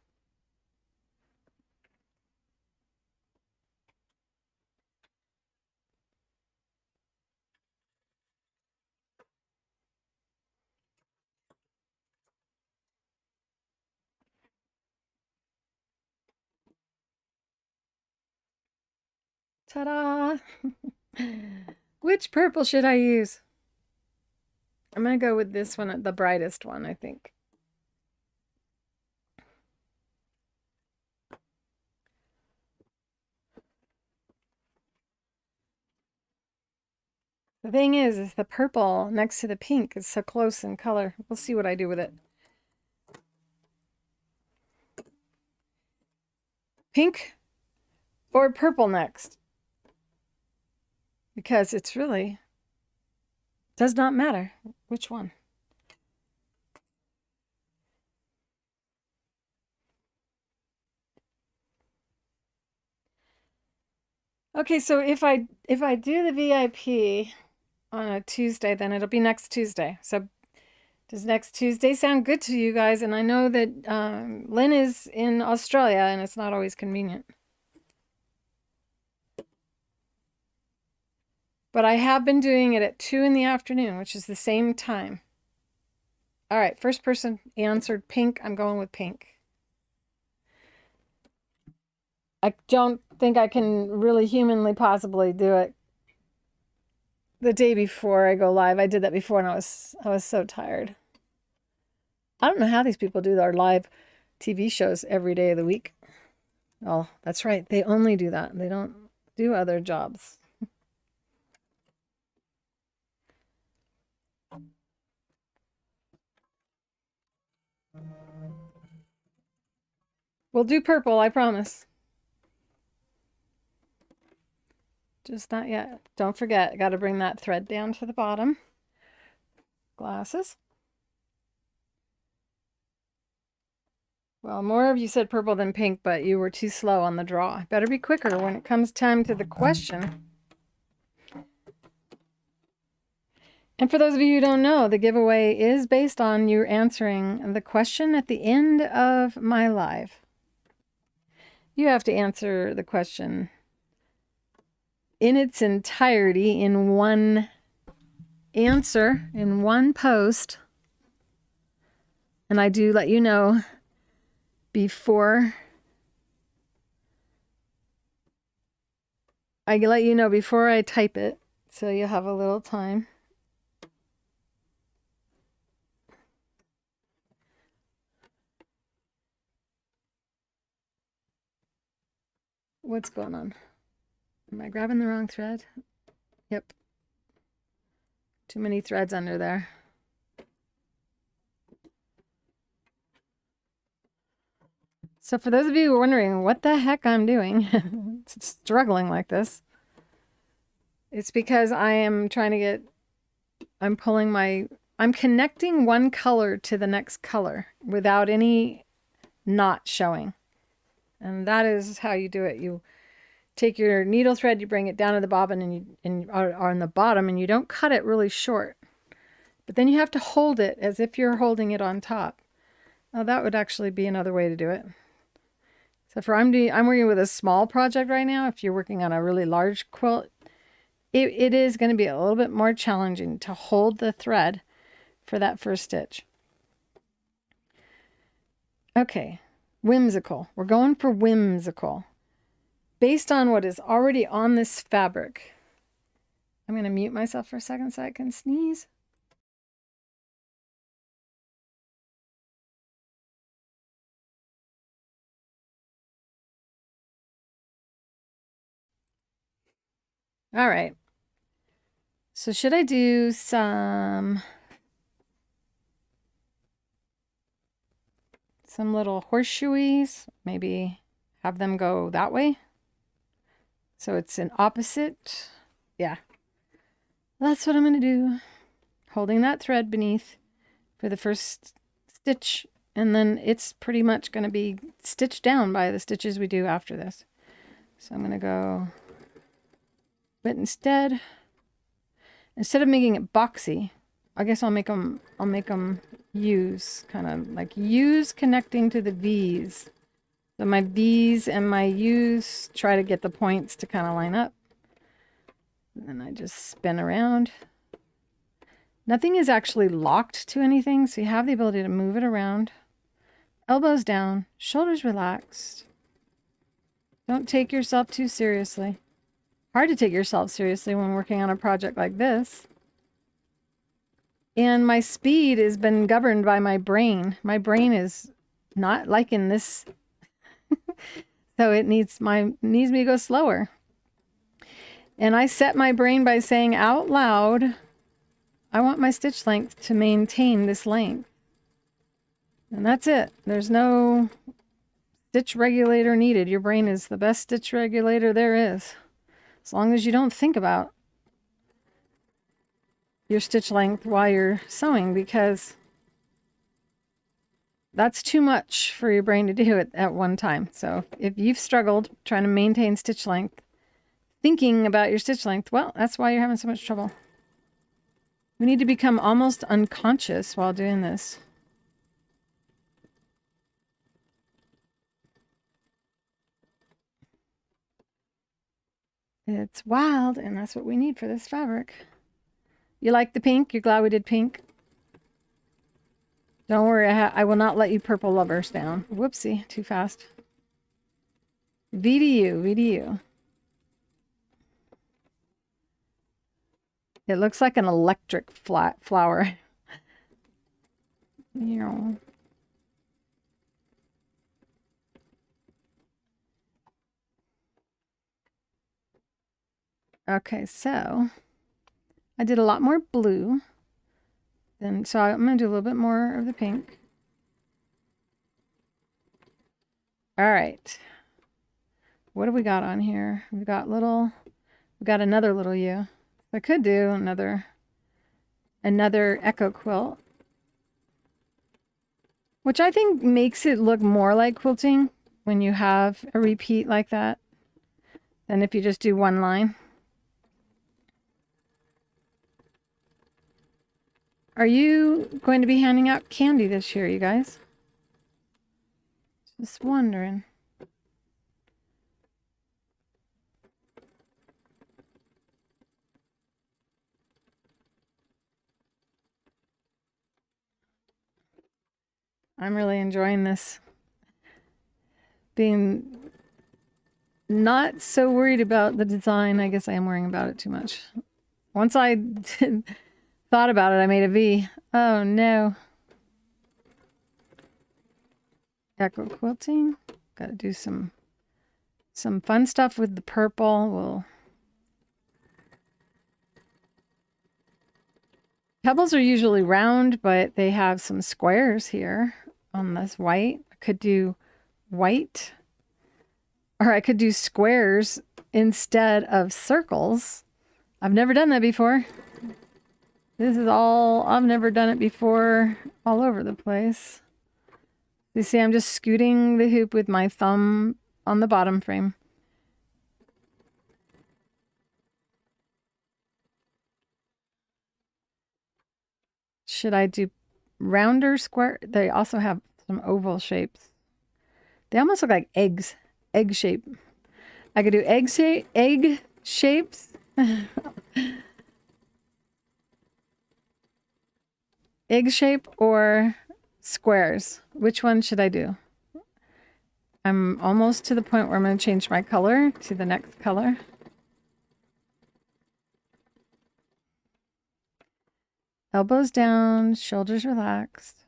Ta-da! Which purple should I use? I'm going to go with this one, the brightest one, I think. The thing is the purple next to the pink is so close in color. We'll see what I do with it. Pink or purple next? Because it's really does not matter which one. Okay, so if I do the VIP on a Tuesday, then it'll be next Tuesday. So does next Tuesday sound good to you guys? And I know that Lynn is in Australia and it's not always convenient. But I have been doing it at 2 in the afternoon, which is the same time. All right, first person answered pink. I'm going with pink. I don't think I can really humanly possibly do it the day before I go live. I did that before and I was so tired. I don't know how these people do their live TV shows every day of the week. Oh, that's right. They only do that. They don't do other jobs. We'll do purple, I promise. Just not yet. Don't forget, got to bring that thread down to the bottom. Glasses. Well, more of you said purple than pink, but you were too slow on the draw. Better be quicker when it comes time to the question. And for those of you who don't know, the giveaway is based on you answering the question at the end of my live. You have to answer the question in its entirety in one answer, in one post. And I do let you know before I type it, so you'll have a little time. What's going on? Am I grabbing the wrong thread? Yep. Too many threads under there. So for those of you who are wondering what the heck I'm doing, struggling like this, it's because I am trying to get, I'm connecting one color to the next color without any knot showing. And that is how you do it. You take your needle thread, you bring it down to the bobbin or on the bottom, and you don't cut it really short. But then you have to hold it as if you're holding it on top. Now that would actually be another way to do it. So I'm working with a small project right now. If you're working on a really large quilt, it is going to be a little bit more challenging to hold the thread for that first stitch. Okay, whimsical. We're going for whimsical. Based on what is already on this fabric. I'm going to mute myself for a second so I can sneeze. All right. So should I do some little horseshoeies? Maybe have them go that way? So it's an opposite. Yeah. That's what I'm going to do. Holding that thread beneath for the first stitch. And then it's pretty much going to be stitched down by the stitches we do after this. So I'm going to go, but instead of making it boxy, I guess I'll make them U's, kind of like U's connecting to the V's. So my V's and my U's try to get the points to kind of line up. And then I just spin around. Nothing is actually locked to anything, so you have the ability to move it around. Elbows down, shoulders relaxed. Don't take yourself too seriously. Hard to take yourself seriously when working on a project like this. And my speed has been governed by my brain. My brain is not liking this. So it needs me to go slower. And I set my brain by saying out loud, I want my stitch length to maintain this length. And that's it. There's no stitch regulator needed. Your brain is the best stitch regulator there is. As long as you don't think about your stitch length while you're sewing, because that's too much for your brain to do it at one time. So if you've struggled trying to maintain stitch length, thinking about your stitch length, well, that's why you're having so much trouble. We need to become almost unconscious while doing this. It's wild, and that's what we need for this fabric. You like the pink? You're glad we did pink? Don't worry, I will not let you purple lovers down. Whoopsie, too fast. VDU, VDU. It looks like an electric flower. Yeah. Okay, so I did a lot more blue. Then, so I'm going to do a little bit more of the pink. All right. What do we got on here? We got another little U. I could do another echo quilt, which I think makes it look more like quilting when you have a repeat like that than if you just do one line. Are you going to be handing out candy this year, you guys? Just wondering. I'm really enjoying this. Being not so worried about the design. I guess I am worrying about it too much. Once I thought about it, I made a V. Oh no. Echo quilting. Gotta do some fun stuff with the purple. Pebbles are usually round, but they have some squares here on this white. I could do white, or I could do squares instead of circles. I've never done that before. This is all, I've never done it before, all over the place. You see, I'm just scooting the hoop with my thumb on the bottom frame. Should I do rounder square? They also have some oval shapes. They almost look like eggs, egg shape. I could do egg shapes. Egg shape or squares. Which one should I do? I'm almost to the point where I'm going to change my color to the next color. Elbows down, shoulders relaxed.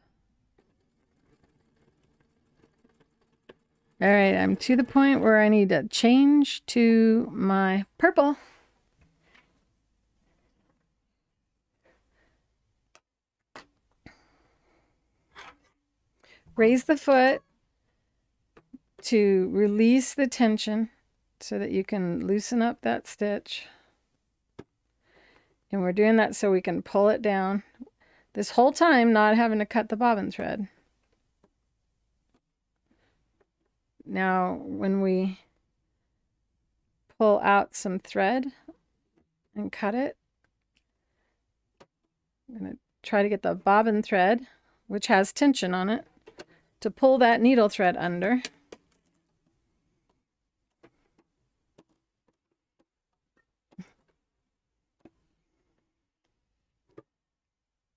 All right, I'm to the point where I need to change to my purple. Raise the foot to release the tension so that you can loosen up that stitch. And we're doing that so we can pull it down. This whole time not having to cut the bobbin thread. Now when we pull out some thread and cut it, I'm going to try to get the bobbin thread, which has tension on it, to pull that needle thread under.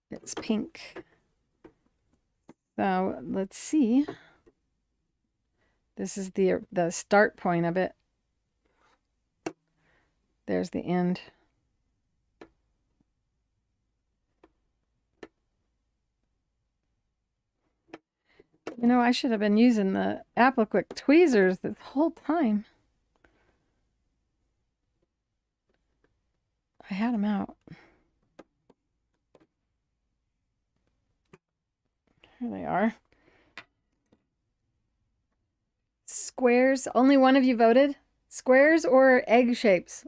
It's pink. So let's see. This is the start point of it. There's the end. You know, I should have been using the Applique tweezers this whole time. I had them out. Here they are. Squares. Only one of you voted. Squares or egg shapes?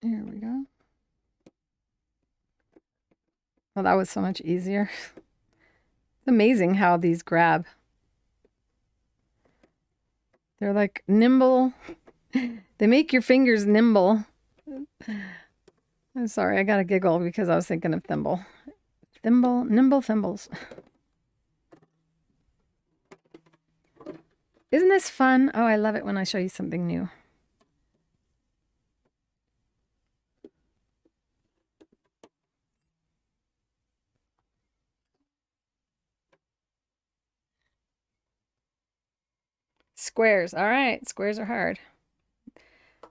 Here we go. Well, that was so much easier. It's amazing how these grab. They're like nimble. They make your fingers nimble. I'm sorry, I got a giggle because I was thinking of thimble. Nimble thimbles. Isn't this fun? Oh, I love it when I show you something new. Squares. All right, squares are hard.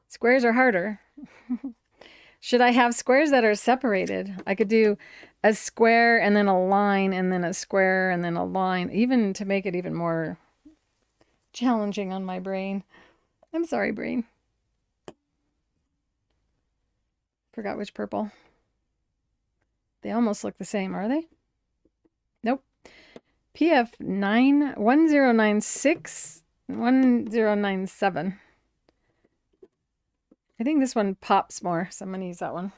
Squares are harder. Should I have squares that are separated? I could do a square and then a line and then a square and then a line, even to make it even more challenging on my brain. I'm sorry, brain. Forgot which purple. They almost look the same, are they? Nope. PF 1096 1097. I think this one pops more, so I'm going to use that one.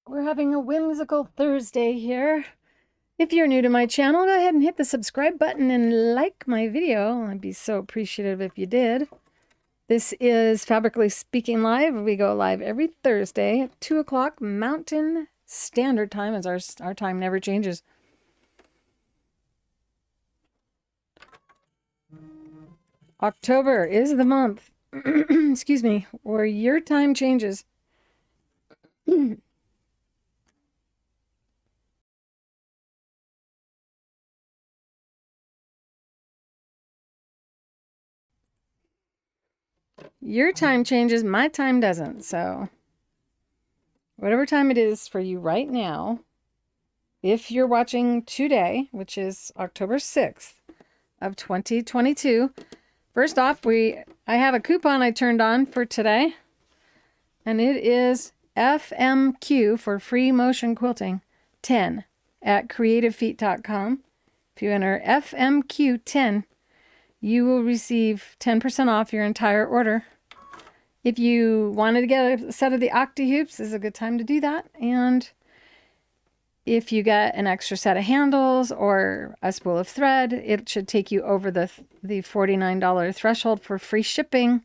We're having a whimsical Thursday here. If you're new to my channel, go ahead and hit the subscribe button and like my video. I'd be so appreciative if you did. This is Fabrically Speaking Live. We go live every Thursday at 2 o'clock Mountain Standard Time, as our time never changes. October is the month, excuse me, where your time changes. Your time changes, my time doesn't. So whatever time it is for you right now, if you're watching today, which is October 6th of 2022, first off, I have a coupon I turned on for today, and it is FMQ for Free Motion Quilting 10 at creativefeet.com. If you enter FMQ 10, you will receive 10% off your entire order. If you wanted to get a set of the Octi-HOOPS, this is a good time to do that. And if you get an extra set of handles or a spool of thread, it should take you over the $49 threshold for free shipping.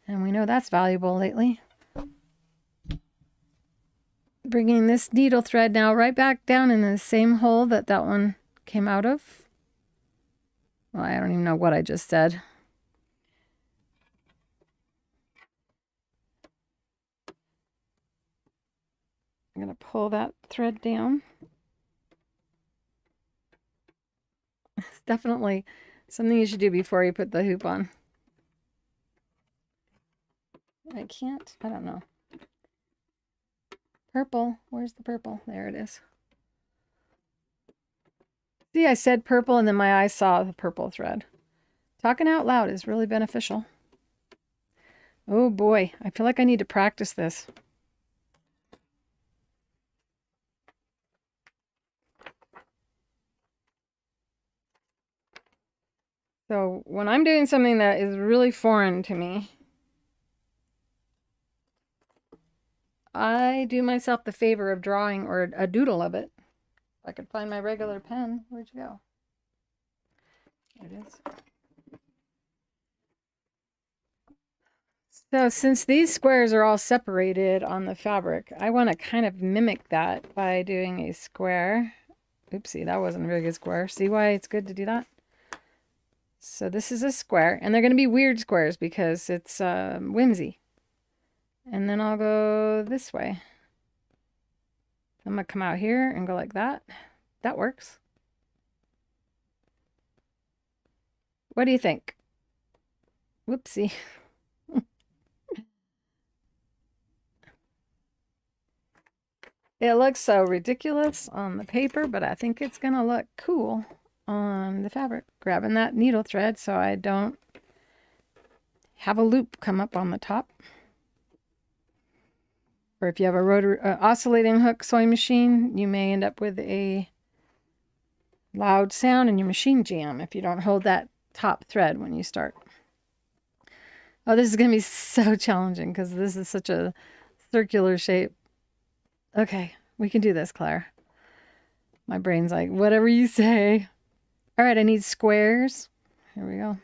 And we know that's valuable lately. Bringing this needle thread now right back down in the same hole that one came out of. Well, I don't even know what I just said. I'm going to pull that thread down. It's definitely something you should do before you put the hoop on. I don't know. Purple, where's the purple? There it is. See, I said purple and then my eyes saw the purple thread. Talking out loud is really beneficial. Oh boy, I feel like I need to practice this. So when I'm doing something that is really foreign to me, I do myself the favor of drawing or a doodle of it. If I could find my regular pen, where'd you go? There it is. So since these squares are all separated on the fabric, I want to kind of mimic that by doing a square. Oopsie, that wasn't a very good square. See why it's good to do that? So this is a square, and they're going to be weird squares because it's Whimsey. And then I'll go this way. I'm going to come out here and go like that. That works. What do you think? Whoopsie. It looks so ridiculous on the paper, but I think it's going to look cool on the fabric. Grabbing that needle thread so I don't have a loop come up on the top. Or if you have a rotary oscillating hook sewing machine, you may end up with a loud sound and your machine jam if you don't hold that top thread when you start. Oh, this is going to be so challenging because this is such a circular shape. Okay, we can do this, Claire. My brain's like, whatever you say. All right, I need squares. Here we go.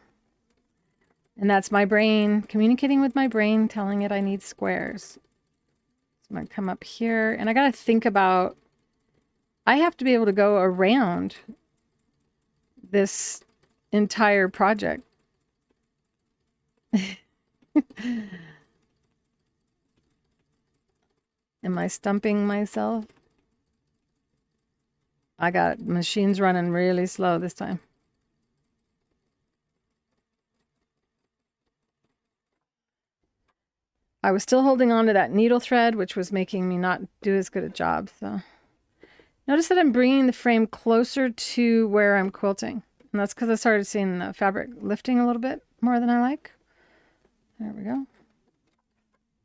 And that's my brain communicating with my brain, telling it I need squares. So I'm going to come up here, and I got to think about, I have to be able to go around this entire project. Am I stumping myself? I got machines running really slow this time. I was still holding on to that needle thread, which was making me not do as good a job. So notice that I'm bringing the frame closer to where I'm quilting. And that's because I started seeing the fabric lifting a little bit more than I like. There we go.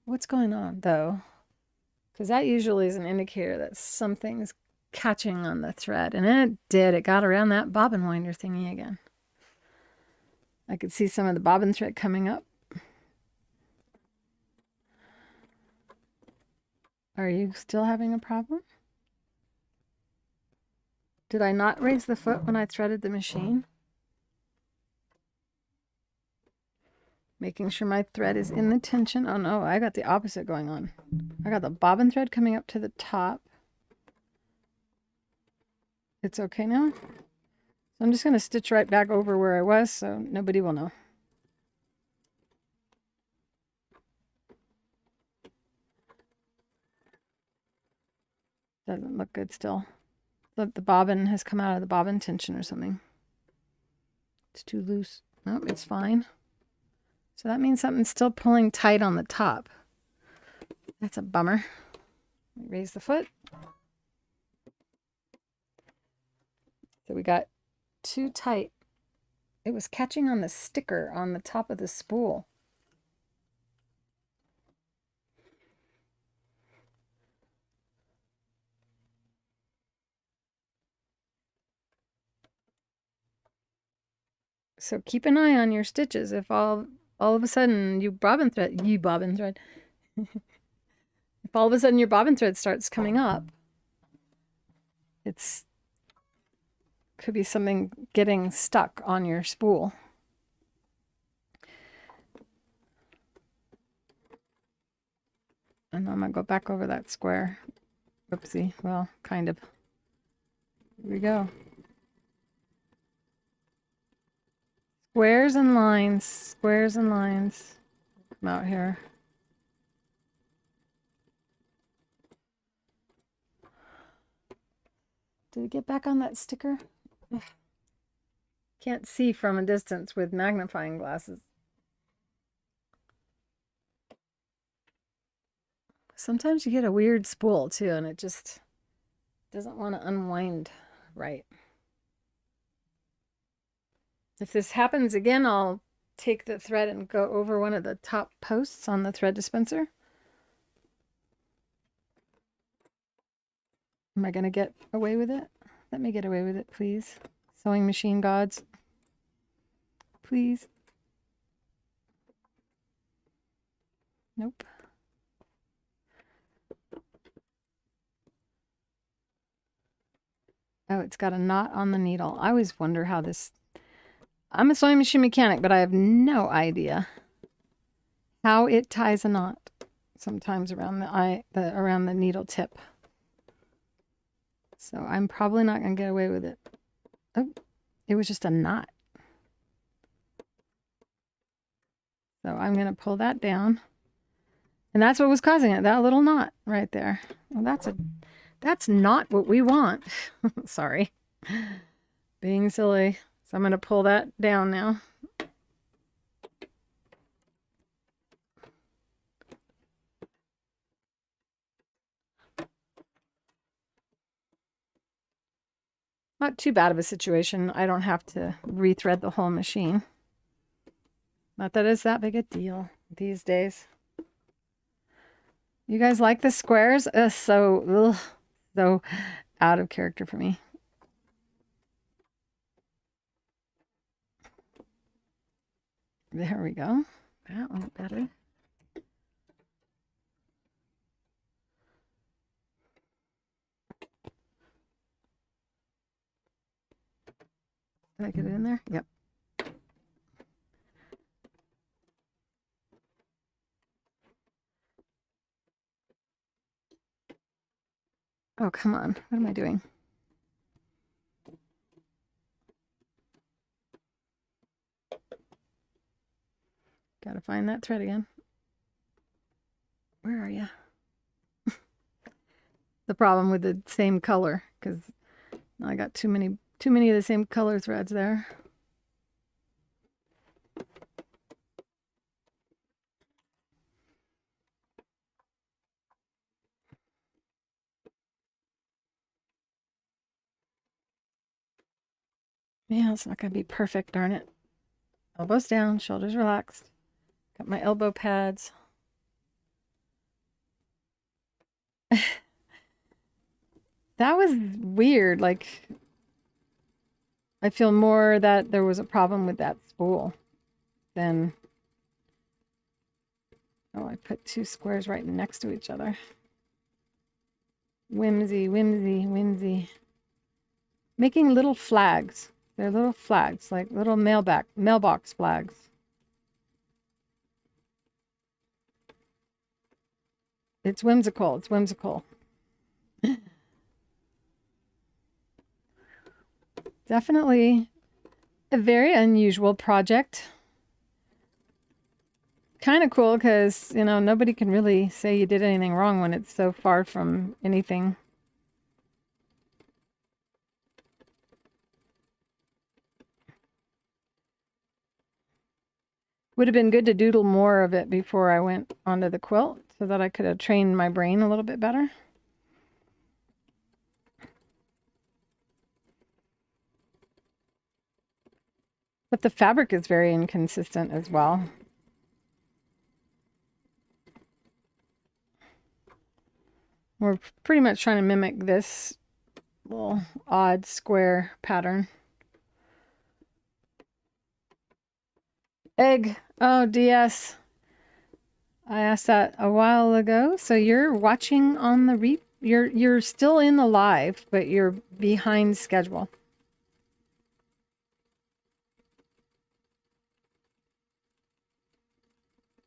What's going on, though? Because that usually is an indicator that something's catching on the thread. And it did. It got around that bobbin winder thingy again. I could see some of the bobbin thread coming up. Are you still having a problem? Did I not raise the foot when I threaded the machine? Making sure my thread is in the tension. Oh no, I got the opposite going on. I got the bobbin thread coming up to the top. It's okay now. So I'm just going to stitch right back over where I was so nobody will know. Doesn't look good still. Look, the bobbin has come out of the bobbin tension or something. It's too loose. Nope, it's fine. So that means something's still pulling tight on the top. That's a bummer. Raise the foot. So we got too tight. It was catching on the sticker on the top of the spool. So keep an eye on your stitches. If all of a sudden you bobbin thread, if all of a sudden your bobbin thread starts coming up, could be something getting stuck on your spool. And I'm gonna go back over that square. Oopsie, well, kind of. Here we go. Squares and lines, squares and lines. Come out here. Did it get back on that sticker? Ugh. Can't see from a distance with magnifying glasses. Sometimes you get a weird spool too, and it just doesn't want to unwind right. If this happens again, I'll take the thread and go over one of the top posts on the thread dispenser. Am I going to get away with it? Let me get away with it, please. Sewing machine gods. Please. Nope. Oh, it's got a knot on the needle. I always wonder how this... I'm a sewing machine mechanic, but I have no idea how it ties a knot sometimes around the needle tip. So I'm probably not going to get away with it. Oh, it was just a knot. So I'm going to pull that down. And that's what was causing it, that little knot right there. Well, that's not what we want. Sorry. Being silly. So I'm going to pull that down now. Not too bad of a situation. I don't have to rethread the whole machine. Not that it's that big a deal these days. You guys like the squares? So out of character for me. There we go. That went better. Did I get it in there? Yep. Oh, come on. What am I doing? Gotta find that thread again. Where are you? The problem with the same color, because I got too many of the same color threads there. Yeah, it's not gonna be perfect, darn it. Elbows down, shoulders relaxed. Got my elbow pads. That was weird. Like, I feel more that there was a problem with that spool than... Oh, I put two squares right next to each other. Whimsy, whimsy, whimsy. Making little flags. They're little flags, like little mailbox flags. It's whimsical. It's whimsical. Definitely a very unusual project. Kind of cool because, you know, nobody can really say you did anything wrong when it's so far from anything. Would have been good to doodle more of it before I went onto the quilt so that I could have trained my brain a little bit better. But the fabric is very inconsistent as well. We're pretty much trying to mimic this little odd square pattern. Egg. Oh, DS. I asked that a while ago. So you're watching on the you're still in the live, but you're behind schedule.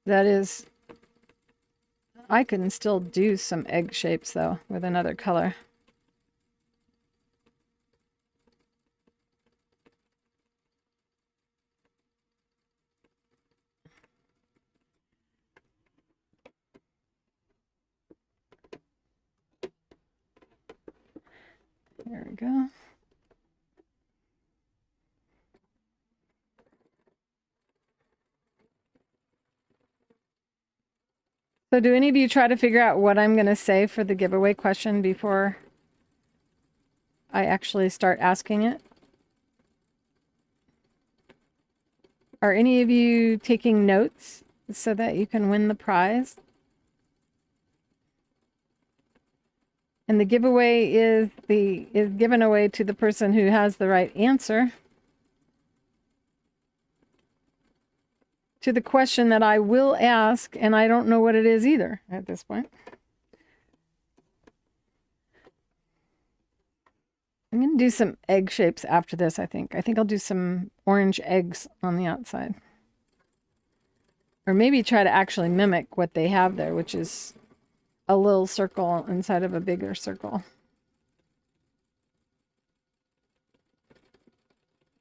That is, I can still do some egg shapes though with another color. There we go. So do any of you try to figure out what I'm going to say for the giveaway question before I actually start asking it? Are any of you taking notes so that you can win the prize? And the giveaway is given away to the person who has the right answer to the question that I will ask, and I don't know what it is either at this point. I'm going to do some egg shapes after this, I think. I think I'll do some orange eggs on the outside. Or maybe try to actually mimic what they have there, which is a little circle inside of a bigger circle.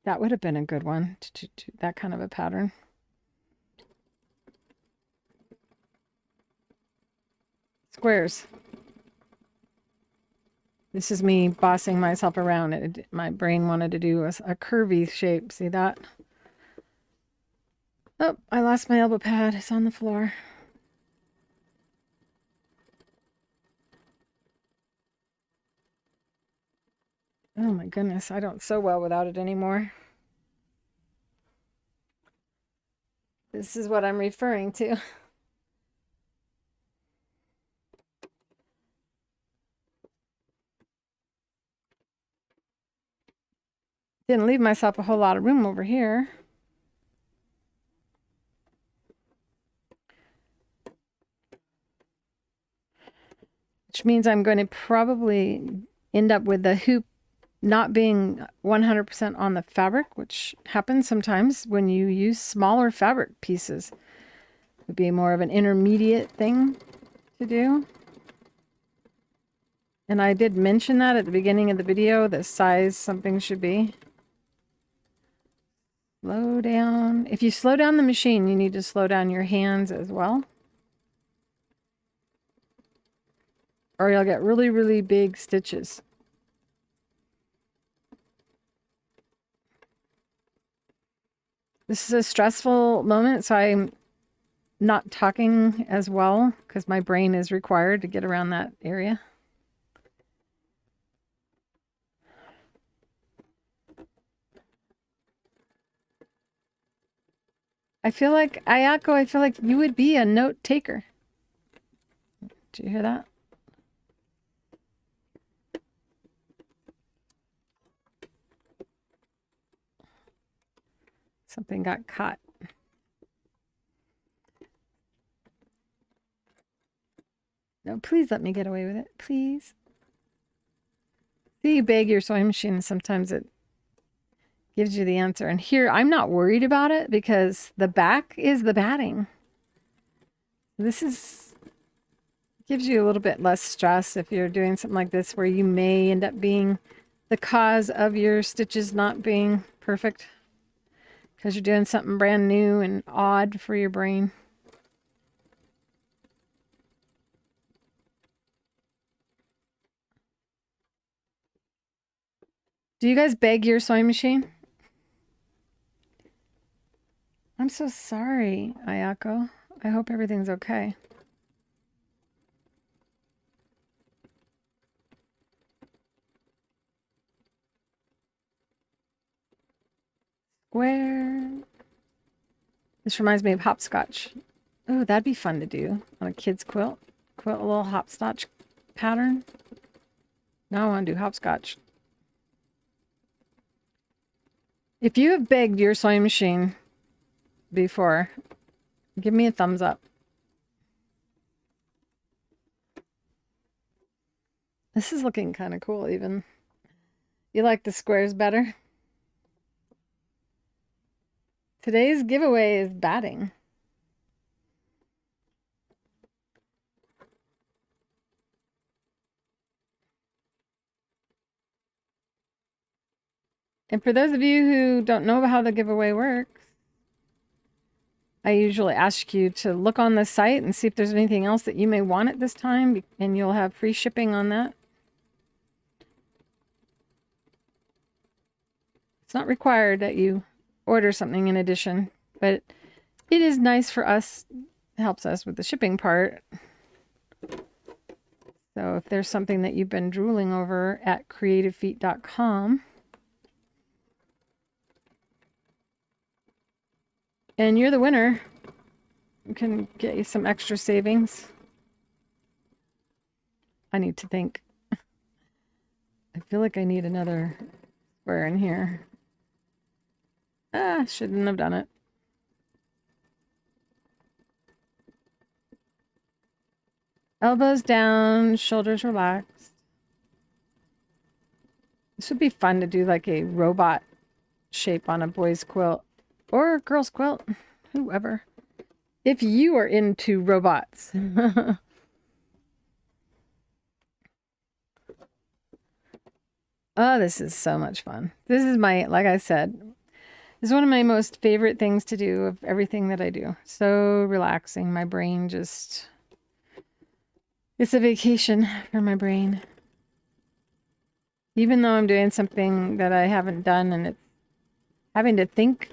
That would have been a good one, to that kind of a pattern. Squares. This is me bossing myself around. My brain wanted to do a curvy shape. See that? Oh, I lost my elbow pad. It's on the floor. Oh my goodness, I don't sew well without it anymore. This is what I'm referring to. Didn't leave myself a whole lot of room over here. Which means I'm going to probably end up with the hoop not being 100% on the fabric, which happens sometimes when you use smaller fabric pieces. It would be more of an intermediate thing to do. And I did mention that at the beginning of the video, the size something should be. Slow down. If you slow down the machine, you need to slow down your hands as well. Or you'll get really, really big stitches. This is a stressful moment, so I'm not talking as well because my brain is required to get around that area. I feel like, Ayako, I feel like you would be a note taker. Do you hear that? Something got caught. No, please let me get away with it. Please. See, you beg your sewing machine, and sometimes it gives you the answer. And here, I'm not worried about it because the back is the batting. This gives you a little bit less stress if you're doing something like this where you may end up being the cause of your stitches not being perfect because you're doing something brand new and odd for your brain. Do you guys beg your sewing machine? I'm so sorry, Ayako. I hope everything's okay. Square. This reminds me of hopscotch. Oh, that'd be fun to do on a kid's quilt. Quilt a little hopscotch pattern. Now I want to do hopscotch. If you have begged your sewing machine before, give me a thumbs up. This is looking kind of cool even. You like the squares better? Today's giveaway is batting. And for those of you who don't know how the giveaway works, I usually ask you to look on the site and see if there's anything else that you may want at this time, and you'll have free shipping on that. It's not required that you order something in addition, but it is nice for us. It helps us with the shipping part. So if there's something that you've been drooling over at creativefeet.com, and you're the winner, you can get you some extra savings. I need to think. I feel like I need another square in here. Shouldn't have done it. Elbows down, shoulders relaxed. This would be fun to do like a robot shape on a boy's quilt or a girl's quilt, whoever. If you are into robots. Oh, this is so much fun. This is my, like I said, this is one of my most favorite things to do of everything that I do. So relaxing. My brain just, it's a vacation for my brain. Even though I'm doing something that I haven't done and it's having to think.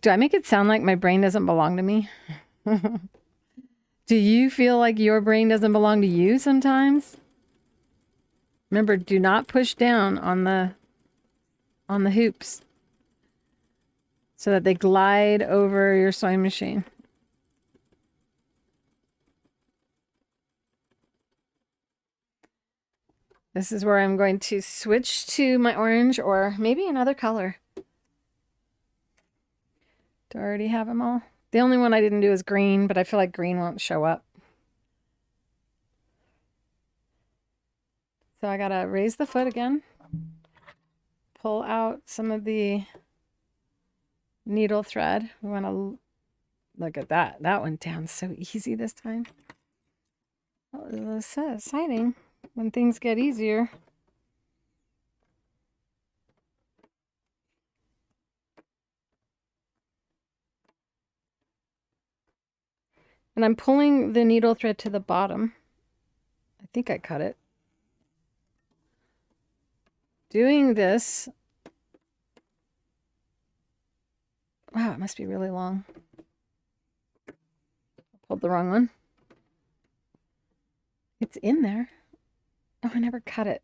Do I make it sound like my brain doesn't belong to me? Do you feel like your brain doesn't belong to you sometimes? Remember, do not push down on the hoops so that they glide over your sewing machine. This is where I'm going to switch to my orange or maybe another color. Do I already have them all? The only one I didn't do is green, but I feel like green won't show up. So I gotta raise the foot again, pull out some of the needle thread. We want to look at that. That went down so easy this time. That was exciting when things get easier. And I'm pulling the needle thread to the bottom. I think I cut it. Doing this. Wow, it must be really long. I pulled the wrong one. It's in there. Oh, I never cut it.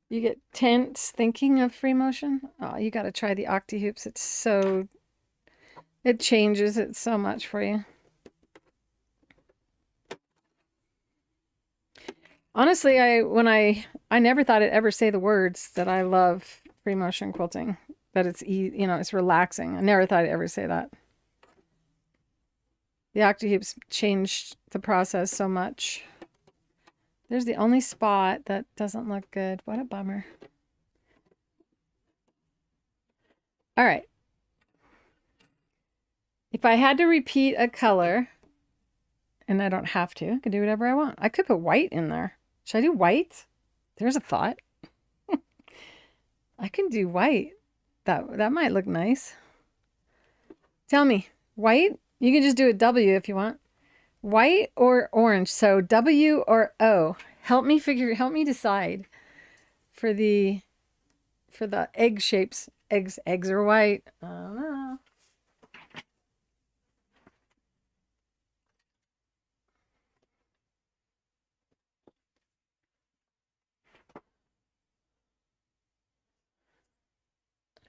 You get tense thinking of free motion. Oh, you got to try the Octi-HOOPS. It changes it so much for you. Honestly, I never thought I'd ever say the words that I love free motion quilting, that it's it's relaxing. I never thought I'd ever say that. The Octi-HOOPS changed the process so much. There's the only spot that doesn't look good. What a bummer. All right. If I had to repeat a color, and I don't have to, I could do whatever I want. I could put white in there. Should I do white? There's a thought. I can do white. That might look nice. Tell me, white? You can just do a W if you want. White or orange? So W or O? Help me decide for the egg shapes. Eggs are white. I don't know.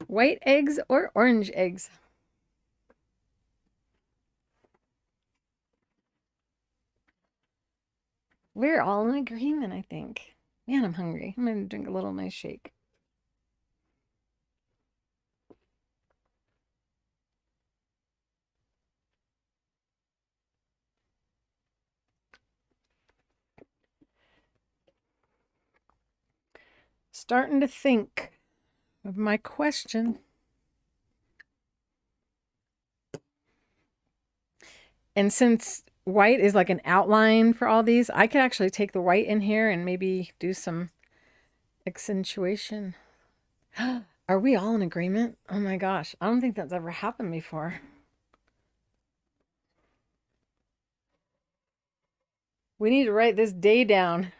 White eggs or orange eggs? We're all in agreement, I think. Man, I'm hungry. I'm going to drink a little of my shake. Starting to think of my question. And since white is like an outline for all these, I could actually take the white in here and maybe do some accentuation. Are we all in agreement? Oh my gosh, I don't think that's ever happened before. We need to write this day down.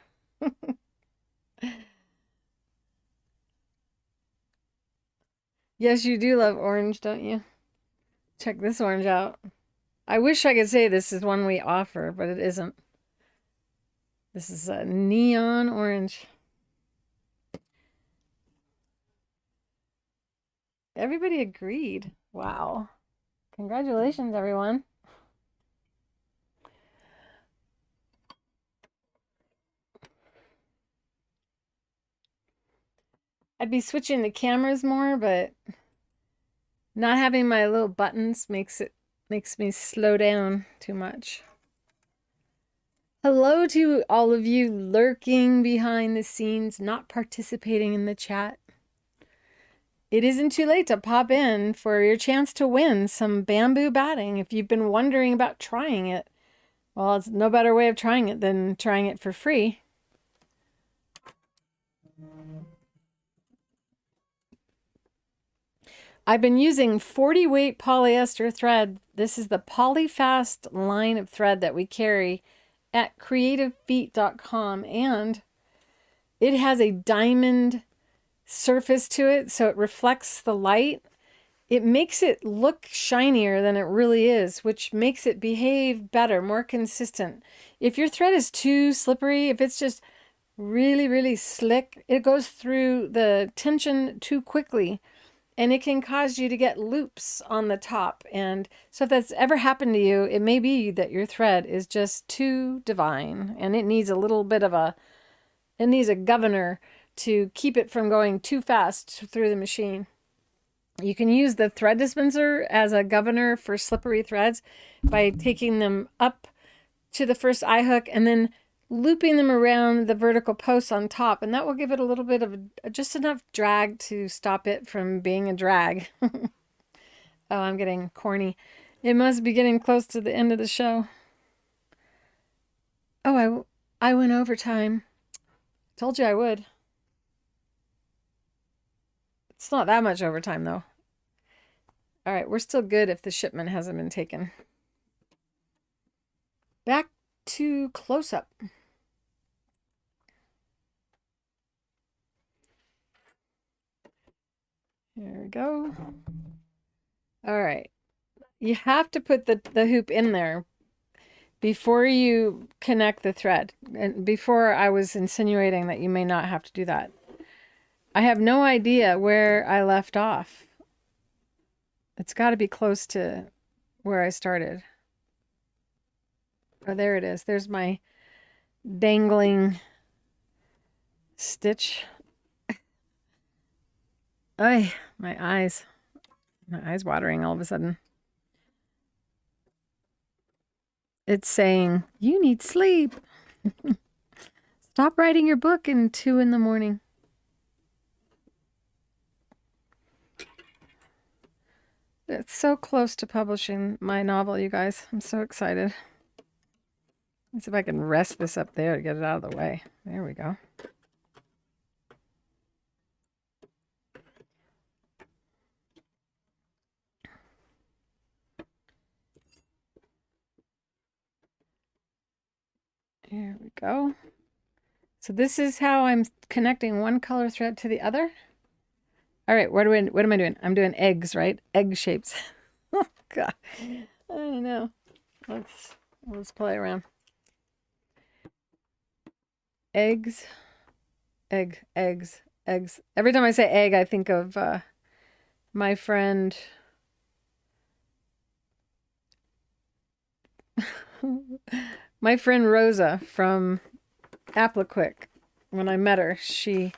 Yes, you do love orange, don't you? Check this orange out. I wish I could say this is one we offer, but it isn't. This is a neon orange. Everybody agreed. Wow. Congratulations, everyone. I'd be switching the cameras more, but not having my little buttons makes me slow down too much. Hello to all of you lurking behind the scenes, not participating in the chat. It isn't too late to pop in for your chance to win some bamboo batting if you've been wondering about trying it. Well, it's no better way of trying it than trying it for free. I've been using 40 weight polyester thread. This is the Polyfast line of thread that we carry at creativefeet.com, and it has a diamond surface to it, so it reflects the light. it makes it look shinier than it really is, which makes it behave better, more consistent. If your thread is too slippery, if it's just really, really slick, it goes through the tension too quickly, and it can cause you to get loops on the top. And so if that's ever happened to you, it may be that your thread is just too divine, and it needs a little bit of it needs a governor to keep it from going too fast through the machine. You can use the thread dispenser as a governor for slippery threads by taking them up to the first eye hook and then looping them around the vertical posts on top, and that will give it a little bit of just enough drag to stop it from being a drag. Oh, I'm getting corny. It must be getting close to the end of the show. Oh, I went overtime. Told you I would. It's not that much overtime though. All right, we're still good if the shipment hasn't been taken. Back to close-up. There we go. All right. You have to put the hoop in there before you connect the thread. And before I was insinuating that you may not have to do that. I have no idea where I left off. It's got to be close to where I started. Oh, there it is. There's my dangling stitch. Ay, my eyes watering all of a sudden. It's saying, you need sleep. Stop writing your book in 2 in the morning. It's so close to publishing my novel, you guys. I'm so excited. Let's see if I can rest this up there to get it out of the way. There we go. There we go. So this is how I'm connecting one color thread to the other. All right, what am I doing? I'm doing eggs, right? Egg shapes. Oh God, I don't know. Let's play around. Eggs, eggs. Every time I say egg, I think of my friend. My friend Rosa from Appliquick. When I met her, she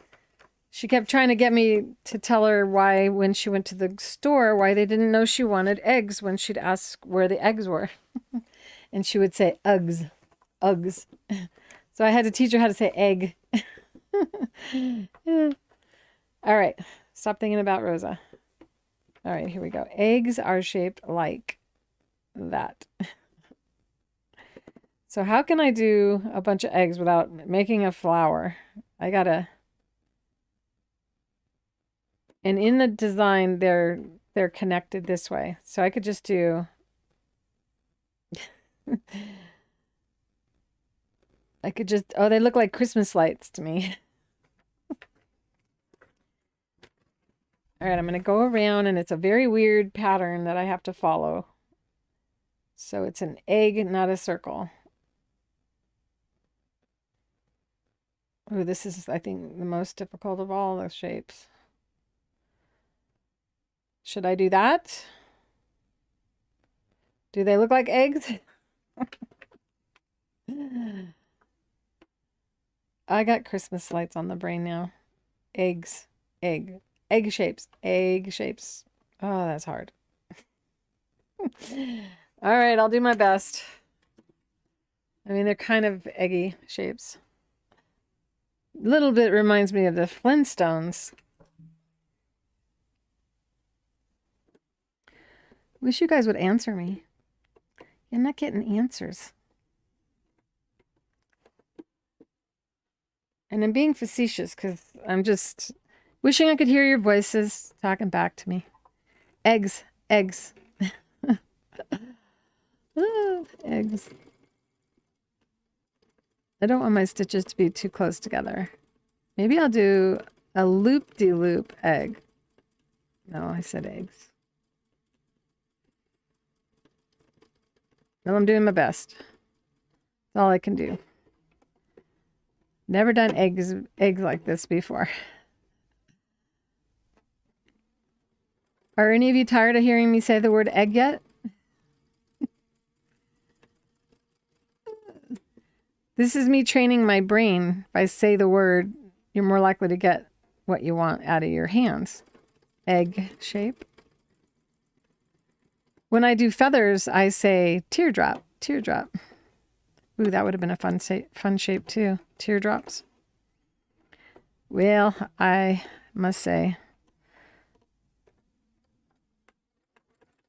kept trying to get me to tell her why, when she went to the store, why they didn't know she wanted eggs when she'd ask where the eggs were. And she would say, Uggs. So I had to teach her how to say egg. Yeah. All right. Stop thinking about Rosa. All right, here we go. Eggs are shaped like that. So how can I do a bunch of eggs without making a flower? I gotta... And in the design, they're connected this way. So I could just do... I could just... Oh, they look like Christmas lights to me. All right, I'm going to go around, and it's a very weird pattern that I have to follow. So it's an egg, not a circle. Oh, this is, I think, the most difficult of all those shapes. Should I do that? Do they look like eggs? I got Christmas lights on the brain now. Eggs. Egg shapes. Oh, that's hard. All right, I'll do my best. I mean, they're kind of eggy shapes. A little bit reminds me of the Flintstones. Wish you guys would answer me. You're not getting answers. And I'm being facetious because I'm just wishing I could hear your voices talking back to me. Eggs. Oh, eggs. I don't want my stitches to be too close together. Maybe I'll do a loop-de-loop egg. No, I said eggs. Well, I'm doing my best. That's all I can do. Never done eggs like this before. Are any of you tired of hearing me say the word egg yet? This is me training my brain. If I say the word, you're more likely to get what you want out of your hands. Egg shape. When I do feathers, I say teardrop, teardrop. Ooh, that would have been a fun shape too. Teardrops. Well, I must say,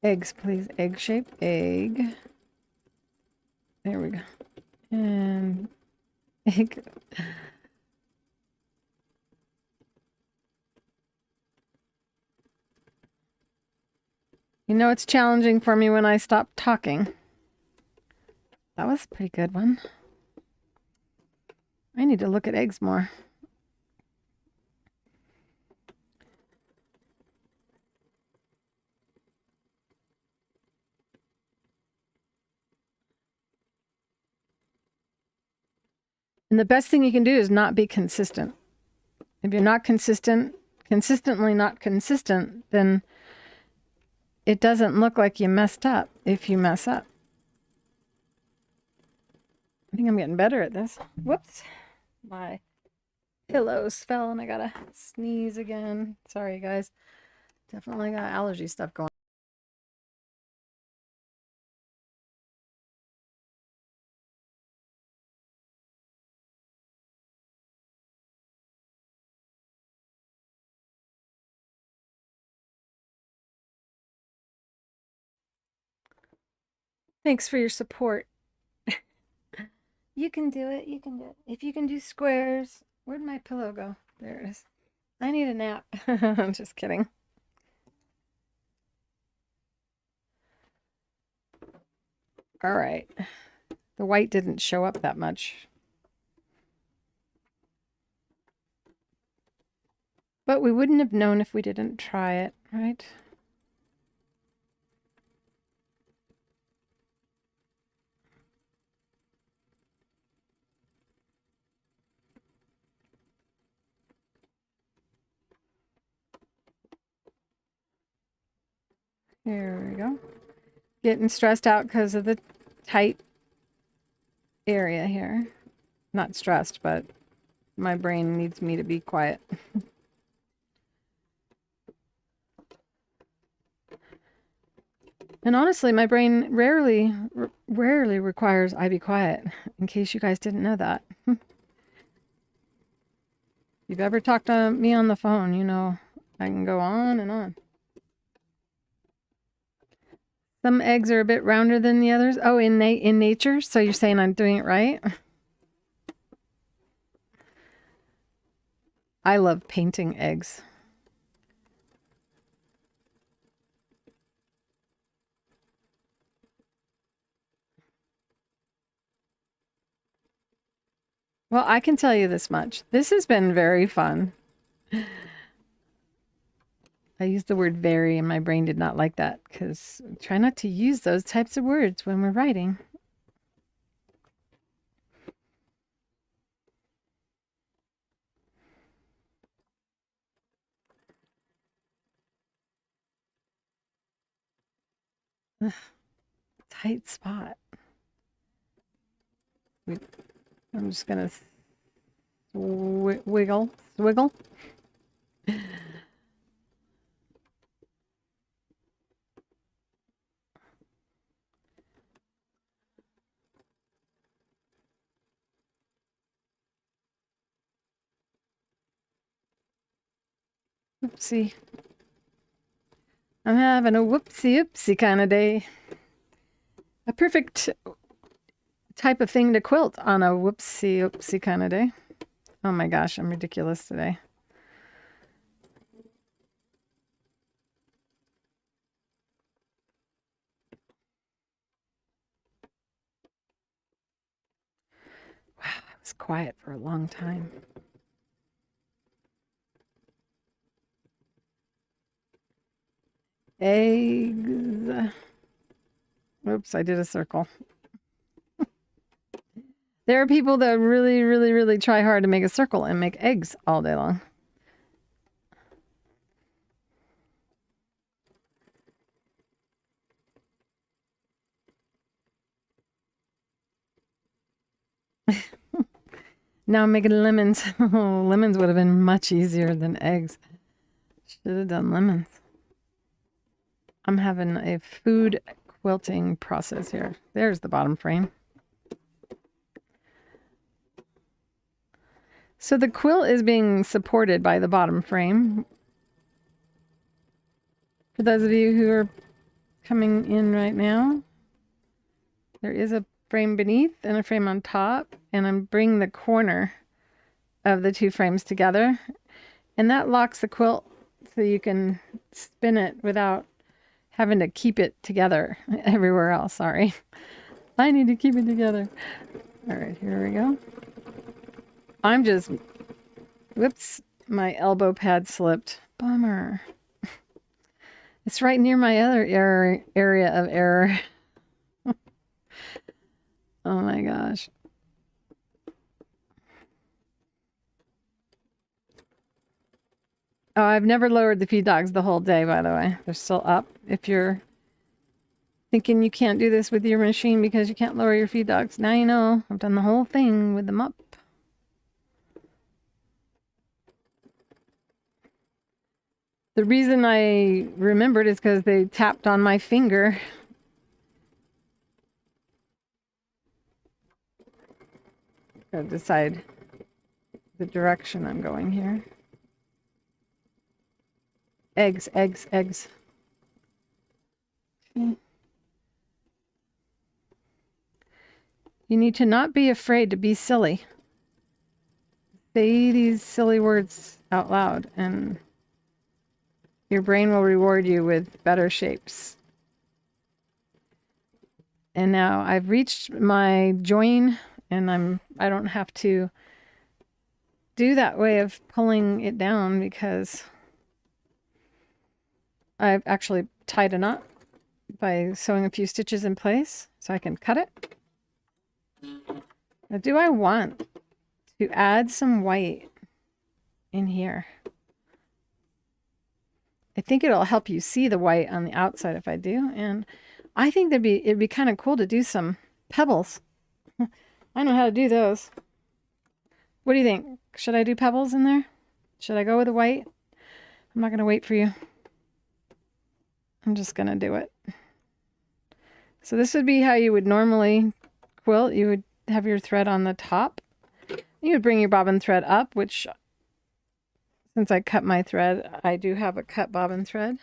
eggs, please. Egg shape, egg. There we go. And egg. You know, it's challenging for me when I stop talking. That was a pretty good one. I need to look at eggs more. And the best thing you can do is not be consistent. If you're not consistently not consistent, then it doesn't look like you messed up if you mess up. I think I'm getting better at this. Whoops. My pillows fell and I gotta sneeze again. Sorry, guys. Definitely got allergy stuff going. Thanks for your support. You can do it. You can do it. If you can do squares. Where'd my pillow go? There it is. I need a nap. I'm just kidding. All right. The white didn't show up that much. But we wouldn't have known if we didn't try it, right? Here we go. Getting stressed out because of the tight area here. Not stressed, but my brain needs me to be quiet. And honestly, my brain rarely requires I be quiet, in case you guys didn't know that. If you've ever talked to me on the phone, you know I can go on and on. Some eggs are a bit rounder than the others. Oh, in nature? So you're saying I'm doing it right? I love painting eggs. Well, I can tell you this much. This has been very fun. I used the word very and my brain did not like that because try not to use those types of words when we're writing. Ugh, tight spot. I'm just gonna swiggle. Oopsie. I'm having a whoopsie kind of day. A perfect type of thing to quilt on a whoopsie kind of day. Oh my gosh, I'm ridiculous today. Wow, I was quiet for a long time. Eggs. Oops, I did a circle. There are people that really, really, really try hard to make a circle and make eggs all day long. Now I'm making lemons. Oh, lemons would have been much easier than eggs. Should have done lemons. I'm having a food quilting process here. There's the bottom frame. So the quilt is being supported by the bottom frame. For those of you who are coming in right now, there is a frame beneath and a frame on top, and I'm bringing the corner of the two frames together, and that locks the quilt so you can spin it without having to keep it together everywhere else. Sorry, I need to keep it together. All right, here we go. I'm just, whoops, my elbow pad slipped. Bummer. It's right near my other area of error. Oh my gosh. Oh, I've never lowered the feed dogs the whole day, by the way. They're still up. If you're thinking you can't do this with your machine because you can't lower your feed dogs, now you know. I've done the whole thing with them up. The reason I remembered is because they tapped on my finger. Gotta decide the direction I'm going here. Eggs, eggs, eggs. Okay. You need to not be afraid to be silly. Say these silly words out loud and your brain will reward you with better shapes. And now I've reached my join, and I don't have to do that way of pulling it down because I've actually tied a knot by sewing a few stitches in place so I can cut it. Now, do I want to add some white in here? I think it'll help you see the white on the outside if I do, and I think it'd be kind of cool to do some pebbles. I know how to do those. What do you think? Should I do pebbles in there? Should I go with the white? I'm not going to wait for you. I'm just going to do it. So this would be how you would normally quilt. You would have your thread on the top. You would bring your bobbin thread up, which since I cut my thread, I do have a cut bobbin thread.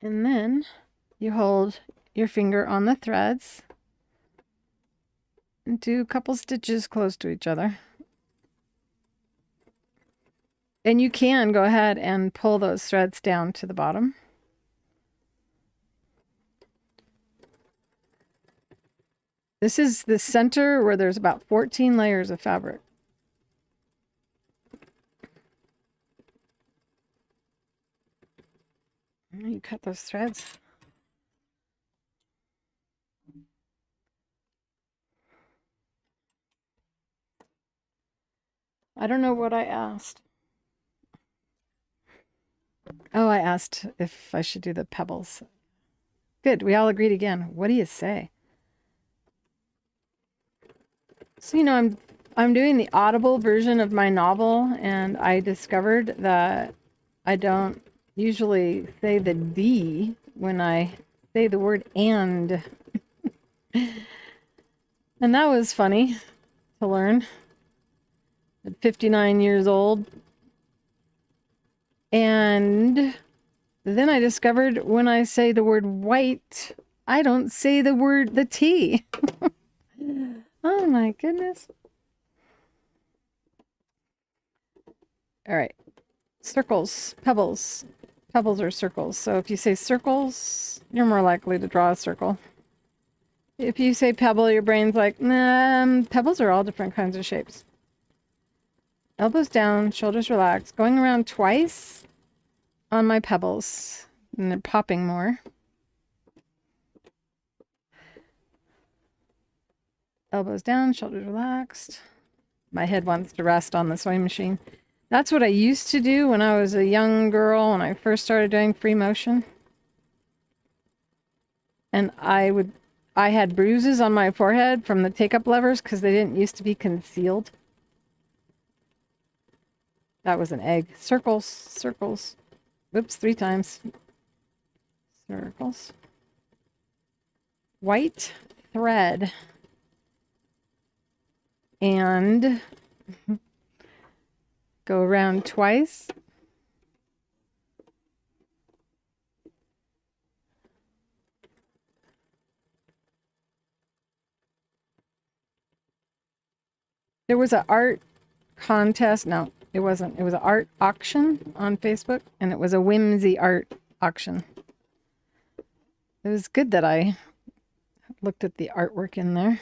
And then you hold your finger on the threads and do a couple stitches close to each other. And you can go ahead and pull those threads down to the bottom. This is the center where there's about 14 layers of fabric. And you cut those threads. I don't know what I asked. Oh, I asked if I should do the pebbles. Good, we all agreed again. What do you say? So, you know, I'm doing the Audible version of my novel, and I discovered that I don't usually say the D when I say the word and. And that was funny to learn at 59 years old. And then I discovered when I say the word white, I don't say the T. Oh my goodness. All right. Circles, pebbles. Pebbles are circles. So if you say circles, you're more likely to draw a circle. If you say pebble, your brain's like, nah, pebbles are all different kinds of shapes. Elbows down, shoulders relaxed. Going around twice on my pebbles, and they're popping more. Elbows down, shoulders relaxed. My head wants to rest on the sewing machine. That's what I used to do when I was a young girl, when I first started doing free motion. And I had bruises on my forehead from the take-up levers because they didn't used to be concealed. That was an egg. Circles, circles. Oops, 3 times. Circles. White thread. And go around twice. There was an art contest. No, it wasn't. It was an art auction on Facebook, and it was a Whimsey art auction. It was good that I looked at the artwork in there.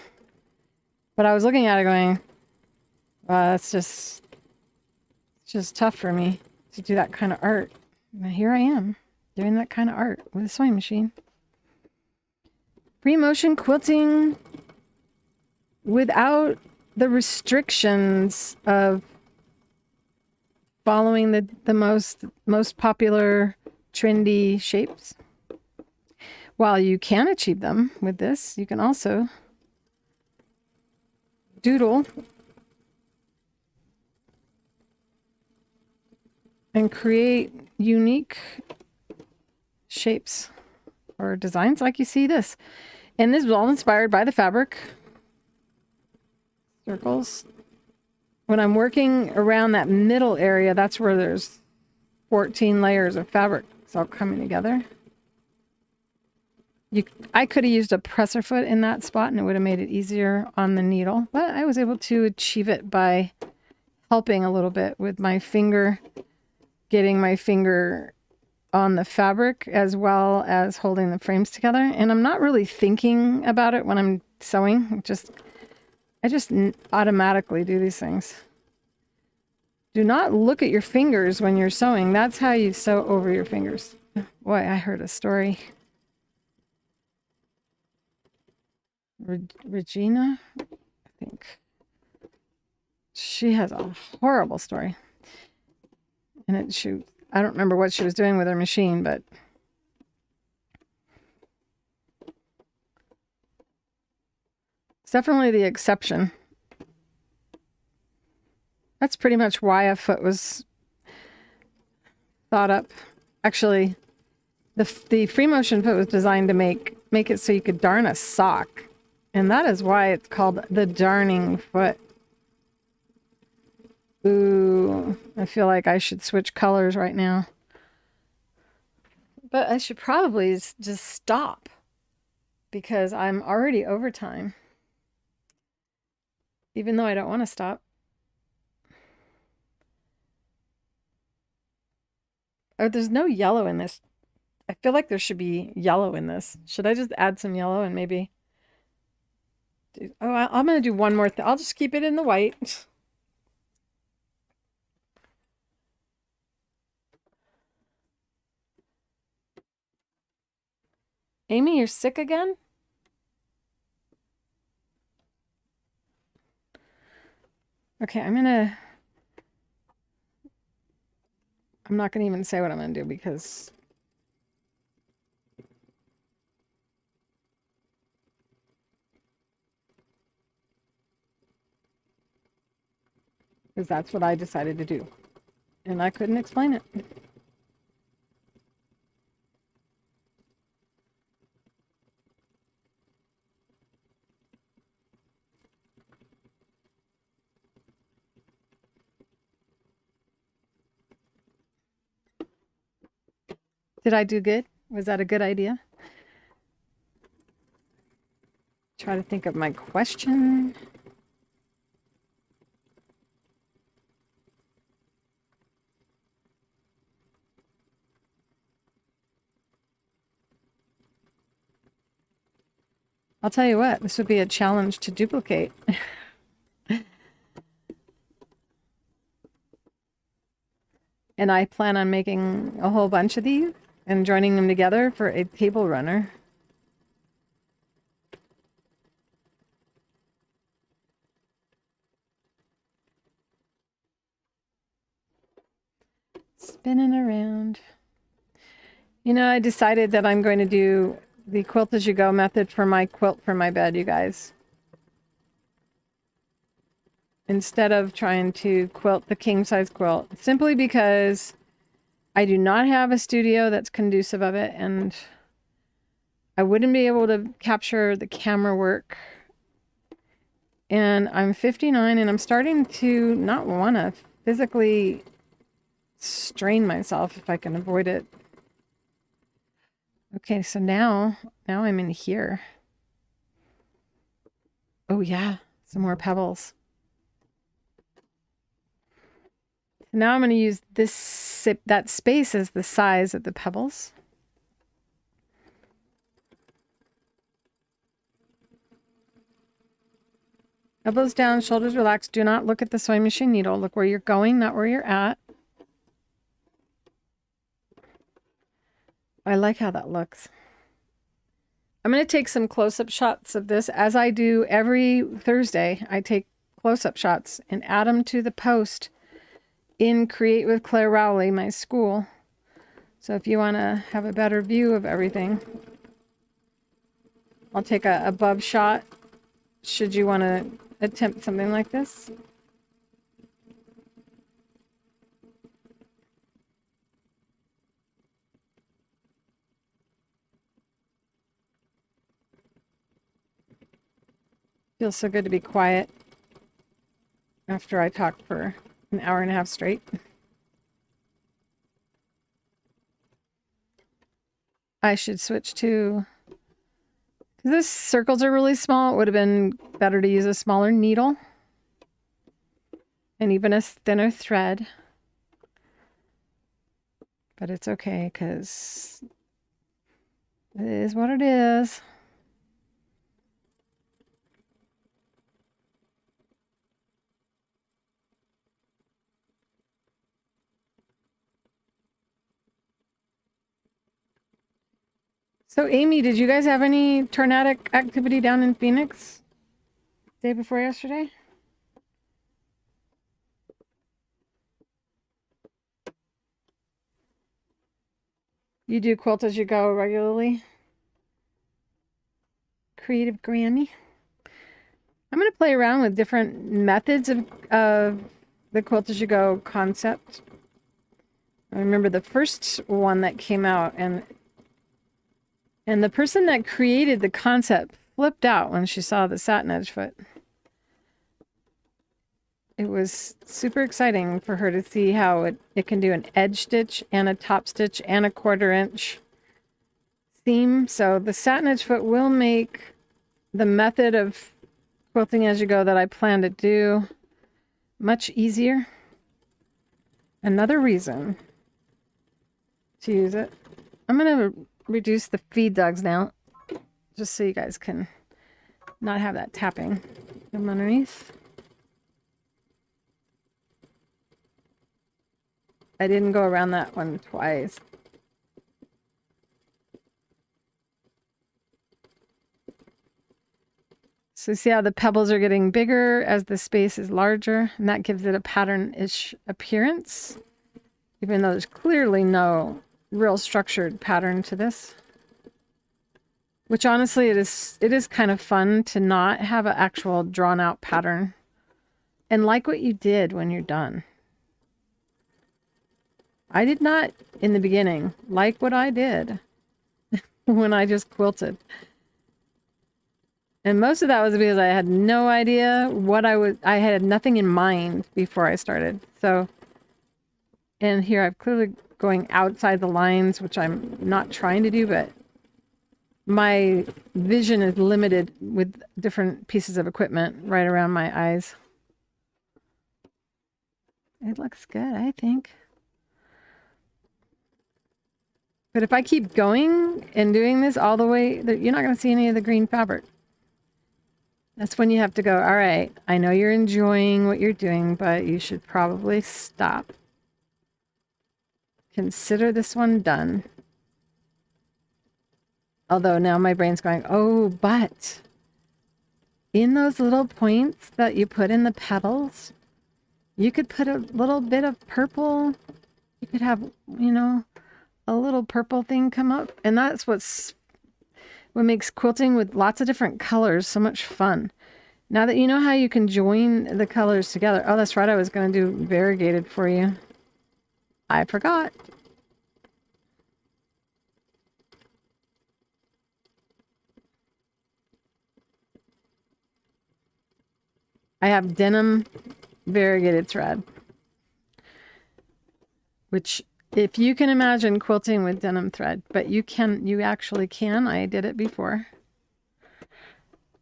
But I was looking at it going, it's just tough for me to do that kind of art. And here I am, doing that kind of art with a sewing machine. Free motion quilting without the restrictions of following the most popular trendy shapes. While you can achieve them with this, you can also doodle and create unique shapes or designs like you see this. And this was all inspired by the fabric. Circles. When I'm working around that middle area, that's where there's 14 layers of fabric. It's all coming together. I could have used a presser foot in that spot and it would have made it easier on the needle, but I was able to achieve it by helping a little bit with my finger, getting my finger on the fabric as well as holding the frames together. And I'm not really thinking about it when I'm sewing. I just automatically do these things. Do not look at your fingers when you're sewing. That's how you sew over your fingers. Boy, I heard a story. Regina, I think. She has a horrible story. And I don't remember what she was doing with her machine, but it's definitely the exception. That's pretty much why a foot was thought up. Actually, the free motion foot was designed to make it so you could darn a sock. And that is why it's called the darning foot. Ooh, I feel like I should switch colors right now. But I should probably just stop because I'm already over time. Even though I don't want to stop. Oh, there's no yellow in this. I feel like there should be yellow in this. Should I just add some yellow and maybe... I'm going to do one more thing. I'll just keep it in the white. Amy, you're sick again? Okay, I'm not going to even say what I'm going to do because that's what I decided to do. And I couldn't explain it. Did I do good? Was that a good idea? Try to think of my question. I'll tell you what, this would be a challenge to duplicate. And I plan on making a whole bunch of these and joining them together for a table runner. Spinning around. You know, I decided that I'm going to do the quilt as you go method for my quilt for my bed, you guys. Instead of trying to quilt the king size quilt, simply because I do not have a studio that's conducive of it, and I wouldn't be able to capture the camera work. And I'm 59 and I'm starting to not want to physically strain myself if I can avoid it. Okay, so now I'm in here. Oh yeah, some more pebbles. Now I'm going to use that space as the size of the pebbles. Elbows down, shoulders relaxed. Do not look at the sewing machine needle. Look where you're going, not where you're at. I like how that looks. I'm going to take some close-up shots of this, as I do every Thursday. I take close-up shots and add them to the post in Create with Claire Rowley, my school. So if you want to have a better view of everything, I'll take a above shot should you want to attempt something like this. Feels so good to be quiet after I talk for an hour and a half straight. I should switch to, because these circles are really small, it would have been better to use a smaller needle and even a thinner thread. But it's okay, because it is what it is. So Amy, did you guys have any tornadic activity down in Phoenix day before yesterday? You do quilt as you go regularly? Creative Grammy. I'm going to play around with different methods of the quilt as you go concept. I remember the first one that came out, and the person that created the concept flipped out when she saw the Satinedge Foot. It was super exciting for her to see how it can do an edge stitch and a top stitch and a 1/4 inch seam. So the Satinedge Foot will make the method of quilting as you go that I plan to do much easier. Another reason to use it. I'm going to reduce the feed dogs now, just so you guys can not have that tapping from underneath. I didn't go around that one twice. So see how the pebbles are getting bigger as the space is larger, and that gives it a pattern-ish appearance, even though there's clearly no real structured pattern to this. Which honestly, it is kind of fun to not have an actual drawn out pattern and like what you did when you're done. I did not in the beginning like what I did when I just quilted. And most of that was because I had no idea what I had nothing in mind before I started. So, and here I'm clearly going outside the lines, which I'm not trying to do, but my vision is limited with different pieces of equipment right around my eyes. It looks good, I think. But if I keep going and doing this all the way, you're not going to see any of the green fabric. That's when you have to go, all right, I know you're enjoying what you're doing, but you should probably stop. consider this one done. Although now my brain's going, oh, but in those little points that you put in the petals, you could put a little bit of purple. You could have, you know, a little purple thing come up. And that's what makes quilting with lots of different colors so much fun. Now that you know how you can join the colors together. Oh, that's right. I was going to do variegated for you. I forgot. I have denim variegated thread, which if you can imagine quilting with denim thread, but you actually can. I did it before.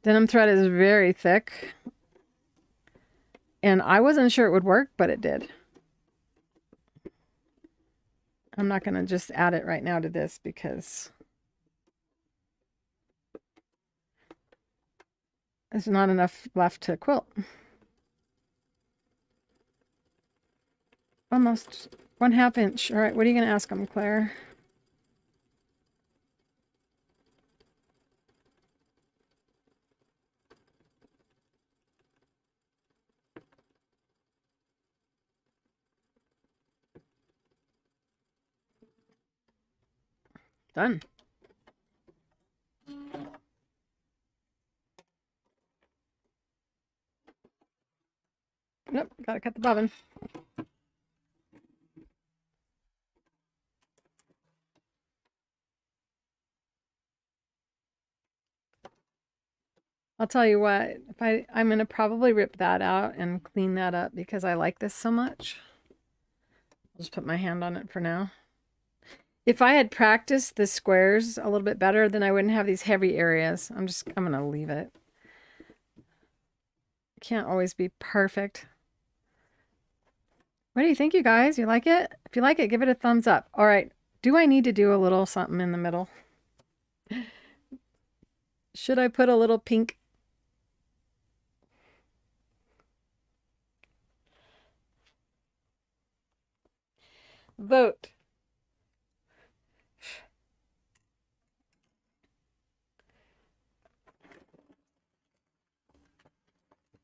Denim thread is very thick, and I wasn't sure it would work, but it did. I'm not going to just add it right now to this because there's not enough left to quilt. Almost 1/2 inch. All right, what are you going to ask them, Claire? Done. Nope, gotta cut the bobbin. I'll tell you what, I'm gonna probably rip that out and clean that up because I like this so much. I'll just put my hand on it for now. If I had practiced the squares a little bit better, then I wouldn't have these heavy areas. I'm gonna leave it. Can't always be perfect. What do you think, you guys? You like it? If you like it, give it a thumbs up. All right. Do I need to do a little something in the middle? Should I put a little pink? Vote.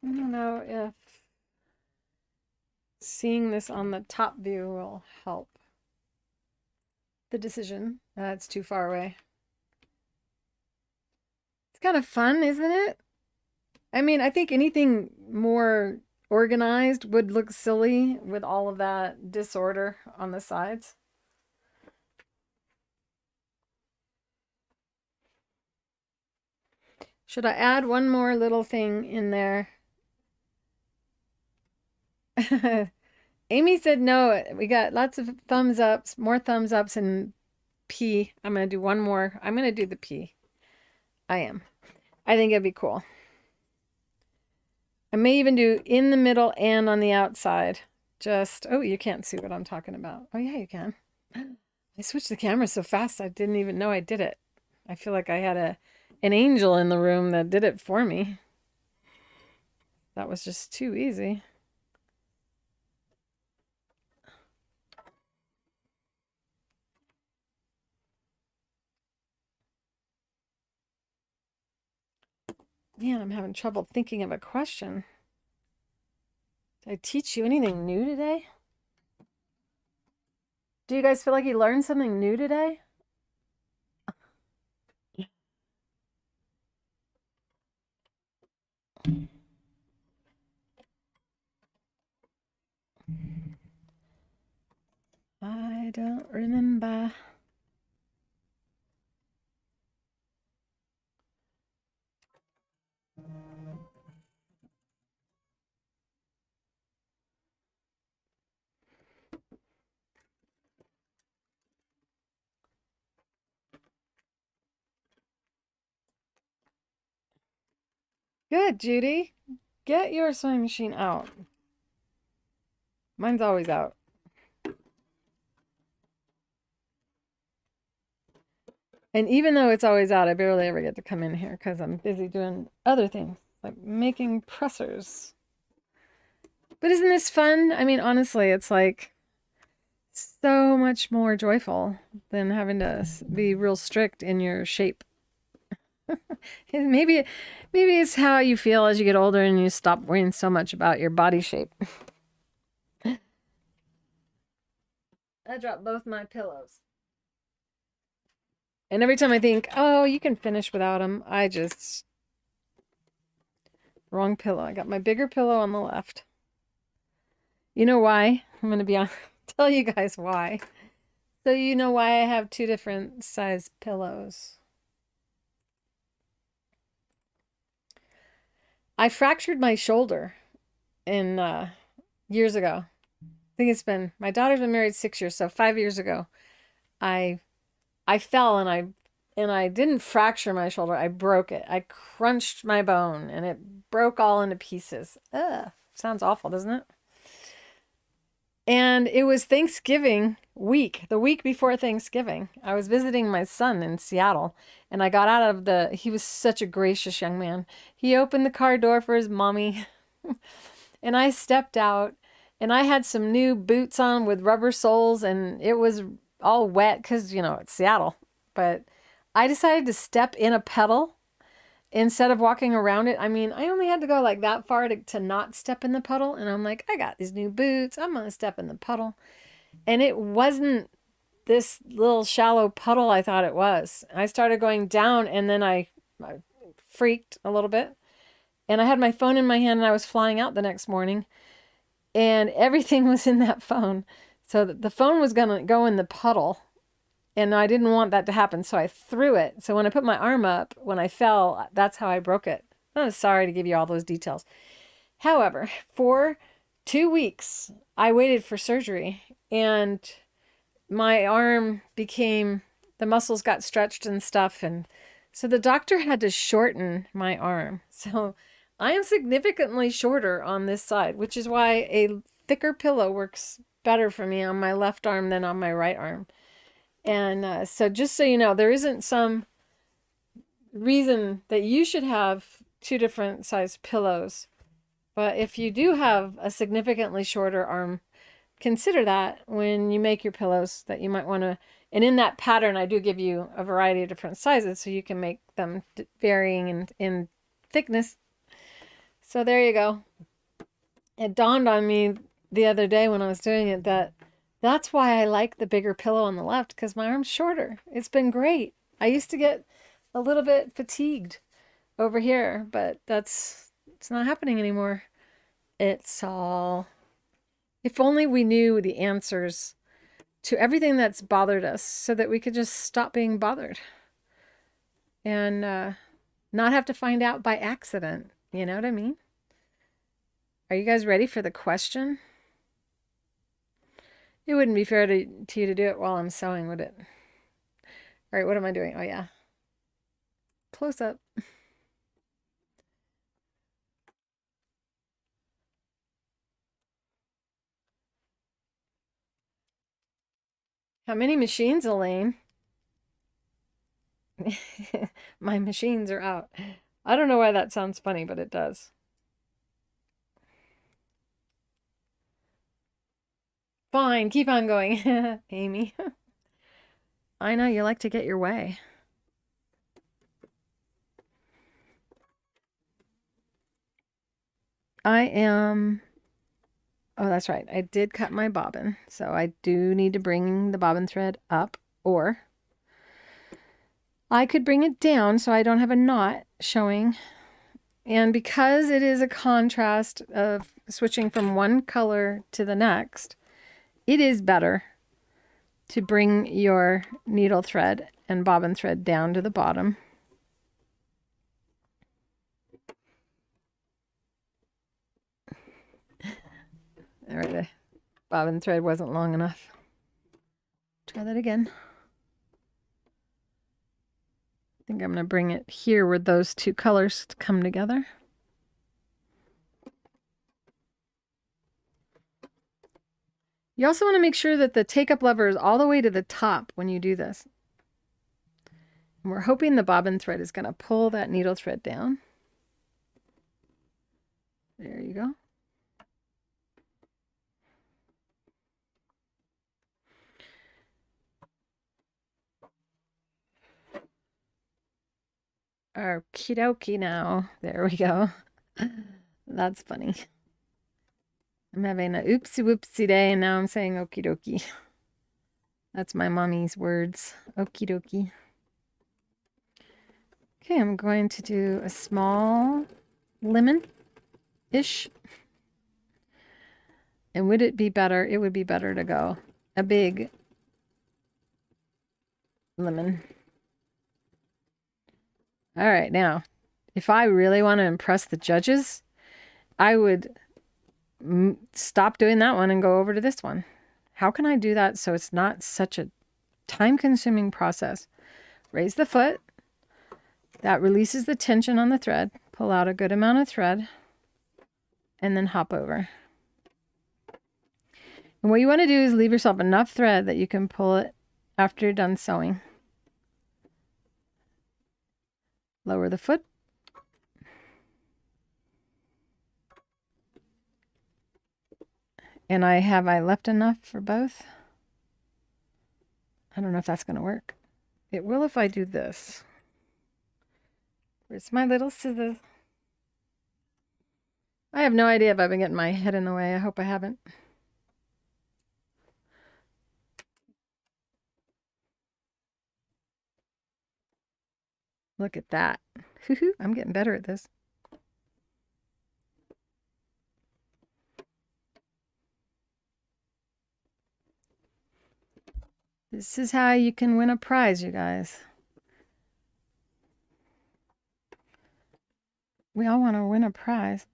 I don't know if seeing this on the top view will help the decision. That's too far away. It's kind of fun, isn't it? I mean, I think anything more organized would look silly with all of that disorder on the sides. Should I add one more little thing in there? Amy said no. We got lots of thumbs ups, more thumbs ups, and P. I'm going to do one more. I'm going to do the P. I am. I think it'd be cool. I may even do in the middle and on the outside. Just, oh, you can't see what I'm talking about. Oh, yeah, you can. I switched the camera so fast I didn't even know I did it. I feel like I had an angel in the room that did it for me. That was just too easy. Man, I'm having trouble thinking of a question. Did I teach you anything new today? Do you guys feel like you learned something new today? I don't remember. Good, Judy. Get your sewing machine out. Mine's always out. And even though it's always out, I barely ever get to come in here because I'm busy doing other things, like making pressers. But isn't this fun? I mean, honestly, it's like so much more joyful than having to be real strict in your shape. Maybe it's how you feel as you get older and you stop worrying so much about your body shape. I dropped both my pillows. And every time I think, oh, you can finish without them, I just... Wrong pillow. I got my bigger pillow on the left. You know why? I'm going to be on... tell you guys why. So you know why I have two different size pillows. I fractured my shoulder in years ago. I think it's been, my daughter's been married 6 years, so 5 years ago, I fell and I didn't fracture my shoulder. I broke it. I crunched my bone and it broke all into pieces. Ugh, sounds awful, doesn't it? And it was Thanksgiving week, the week before Thanksgiving. I was visiting my son in Seattle, and I got out of the, he was such a gracious young man. He opened the car door for his mommy, and I stepped out, and I had some new boots on with rubber soles, and it was all wet because, you know, it's Seattle. But I decided to step in a puddle instead of walking around it. I mean, I only had to go like that far to not step in the puddle. And I'm like, I got these new boots. I'm going to step in the puddle. And it wasn't this little shallow puddle I thought it was. I started going down and then I freaked a little bit. And I had my phone in my hand and I was flying out the next morning. And everything was in that phone. So the phone was going to go in the puddle. And I didn't want that to happen, so I threw it. So when I put my arm up, when I fell, that's how I broke it. I'm sorry to give you all those details. However, for 2 weeks, I waited for surgery, and my arm became, the muscles got stretched and stuff, and so the doctor had to shorten my arm. So I am significantly shorter on this side, which is why a thicker pillow works better for me on my left arm than on my right arm. And so just so you know, there isn't some reason that you should have two different size pillows. But if you do have a significantly shorter arm, consider that when you make your pillows, that you might want to, and in that pattern, I do give you a variety of different sizes so you can make them varying in thickness. So there you go. It dawned on me the other day when I was doing it that that's why I like the bigger pillow on the left, because my arm's shorter. It's been great. I used to get a little bit fatigued over here, but it's not happening anymore. It's all, if only we knew the answers to everything that's bothered us so that we could just stop being bothered and not have to find out by accident. You know what I mean? Are you guys ready for the question? It wouldn't be fair to you to do it while I'm sewing, would it? All right, what am I doing? Oh, yeah. Close up. How many machines, Elaine? My machines are out. I don't know why that sounds funny, but it does. Fine, keep on going, Amy. I know you like to get your way. I am... Oh, that's right. I did cut my bobbin, so I do need to bring the bobbin thread up, or I could bring it down so I don't have a knot showing. And because it is a contrast of switching from one color to the next, it is better to bring your needle thread and bobbin thread down to the bottom. All right, the bobbin thread wasn't long enough. Try that again. I think I'm going to bring it here where those two colors come together. You also want to make sure that the take-up lever is all the way to the top when you do this. And we're hoping the bobbin thread is going to pull that needle thread down. There you go. Okie dokie now. There we go. That's funny. I'm having a oopsie whoopsie day and now I'm saying okie dokie. That's my mommy's words. Okie dokie. Okay, I'm going to do a small lemon-ish. And would it be better? It would be better to go a big lemon. All right, now, if I really want to impress the judges, I would stop doing that one and go over to this one. How can I do that so it's not such a time-consuming process? Raise the foot. That releases the tension on the thread. Pull out a good amount of thread and then hop over. And what you want to do is leave yourself enough thread that you can pull it after you're done sewing. Lower the foot. And I left enough for both? I don't know if that's going to work. It will if I do this. Where's my little scissors? I have no idea if I've been getting my head in the way. I hope I haven't. Look at that. I'm getting better at this. This is how you can win a prize, you guys. We all want to win a prize.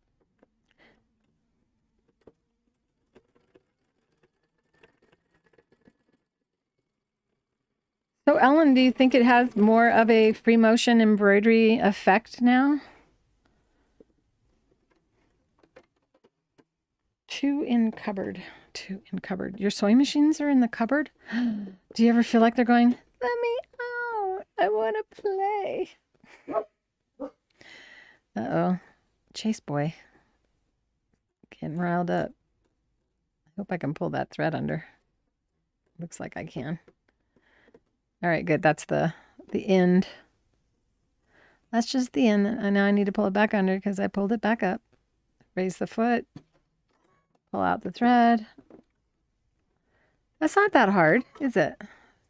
So Ellen, do you think it has more of a free motion embroidery effect now? Two in cupboard. Your sewing machines are in the cupboard? Do you ever feel like they're going, let me out, I want to play? Uh-oh. Chase boy. Getting riled up. I hope I can pull that thread under. Looks like I can. All right, good. That's the end. That's just the end. And now I need to pull it back under because I pulled it back up. Raise the foot. Pull out the thread. That's not that hard, is it?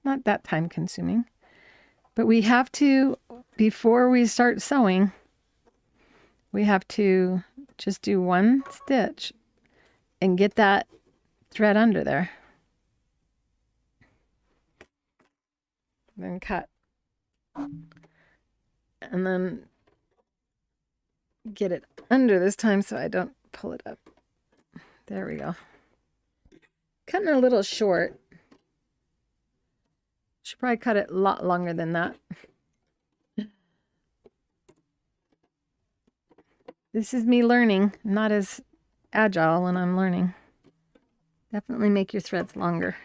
Not that time consuming. But we have to, before we start sewing, we have to just do one stitch and get that thread under there. Then cut. And then get it under this time so I don't pull it up. There we go. Cutting a little short. Should probably cut it a lot longer than that. This is me learning. I'm not as agile when I'm learning. Definitely make your threads longer.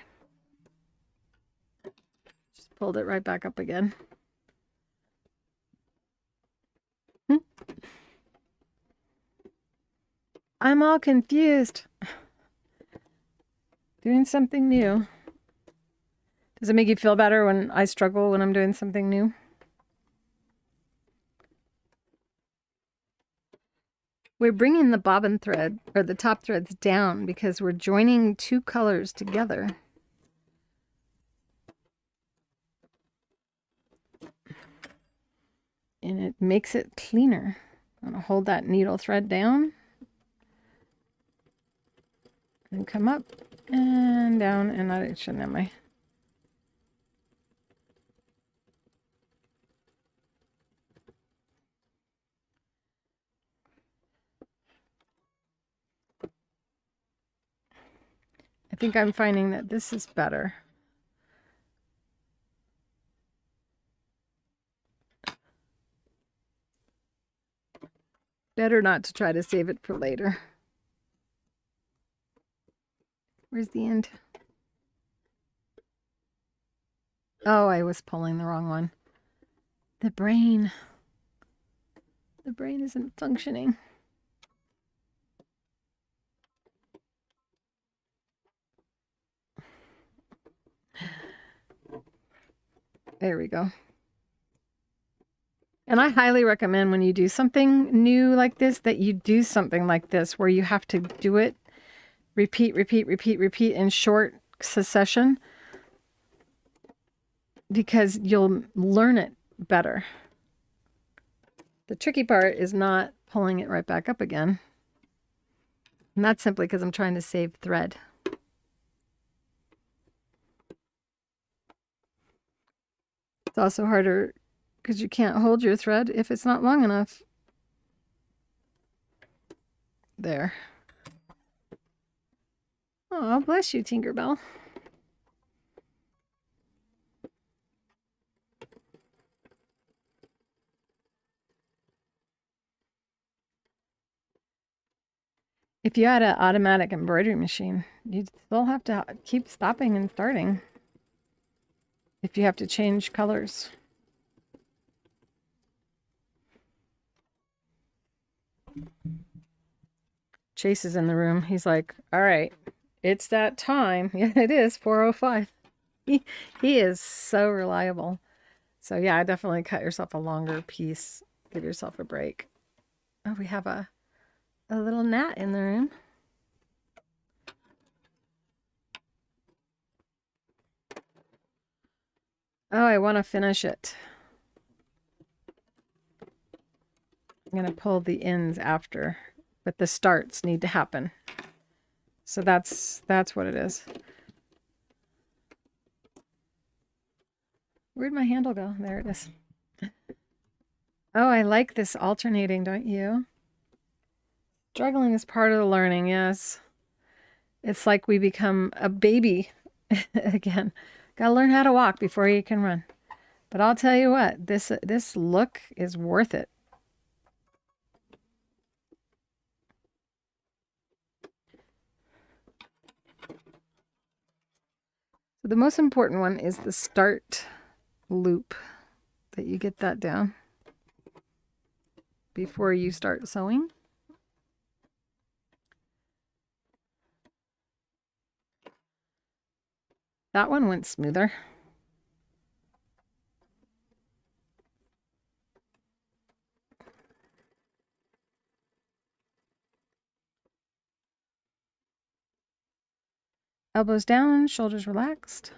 Just pulled it right back up again. I'm all confused. Doing something new. Does it make you feel better when I struggle when I'm doing something new? We're bringing the bobbin thread, or the top threads, down because we're joining two colors together. And it makes it cleaner. I'm going to hold that needle thread down. And come up and down, and I shouldn't have my... I think I'm finding that this is better. Better not to try to save it for later. Where's the end? Oh, I was pulling the wrong one. The brain. The brain isn't functioning. There we go. And I highly recommend when you do something new like this, that you do something like this where you have to do it, repeat in short succession, because you'll learn it better. The tricky part is not pulling it right back up again. And that's simply because I'm trying to save thread. It's also harder because you can't hold your thread if it's not long enough. There. Oh, bless you, Tinkerbell. If you had an automatic embroidery machine, you'd still have to keep stopping and starting if you have to change colors. Chase is in the room. He's like, all right, it's that time. Yeah, it is 4:05. He is so reliable. So yeah, I definitely cut yourself a longer piece. Give yourself a break. Oh, we have a little gnat in the room. Oh, I want to finish it. I'm going to pull the ends after, but the starts need to happen. So that's what it is. Where'd my handle go? There it is. Oh, I like this alternating, don't you? Struggling is part of the learning, yes. It's like we become a baby again. Gotta learn how to walk before you can run. But I'll tell you what, this look is worth it. So the most important one is the start loop, that you get that down before you start sewing. That one went smoother. Elbows down, shoulders relaxed.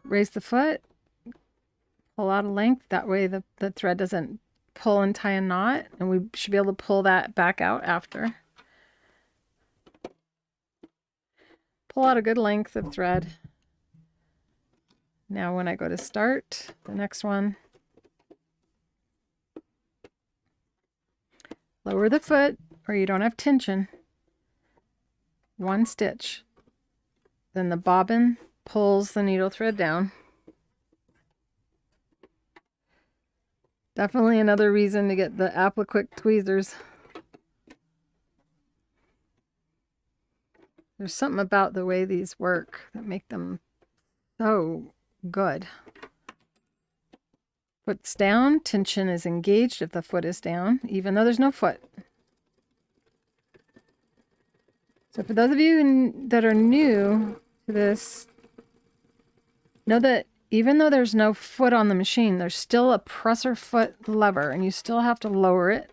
Raise the foot, pull out a length. That way the thread doesn't pull and tie a knot, and we should be able to pull that back out after. Pull out a good length of thread. Now when I go to start the next one, lower the foot where you don't have tension. One stitch. Then the bobbin pulls the needle thread down. Definitely another reason to get the Appliquick tweezers. There's something about the way these work that make them so good. Foot's down, tension is engaged if the foot is down, even though there's no foot. So for those of you that are new to this, know that even though there's no foot on the machine, there's still a presser foot lever, and you still have to lower it.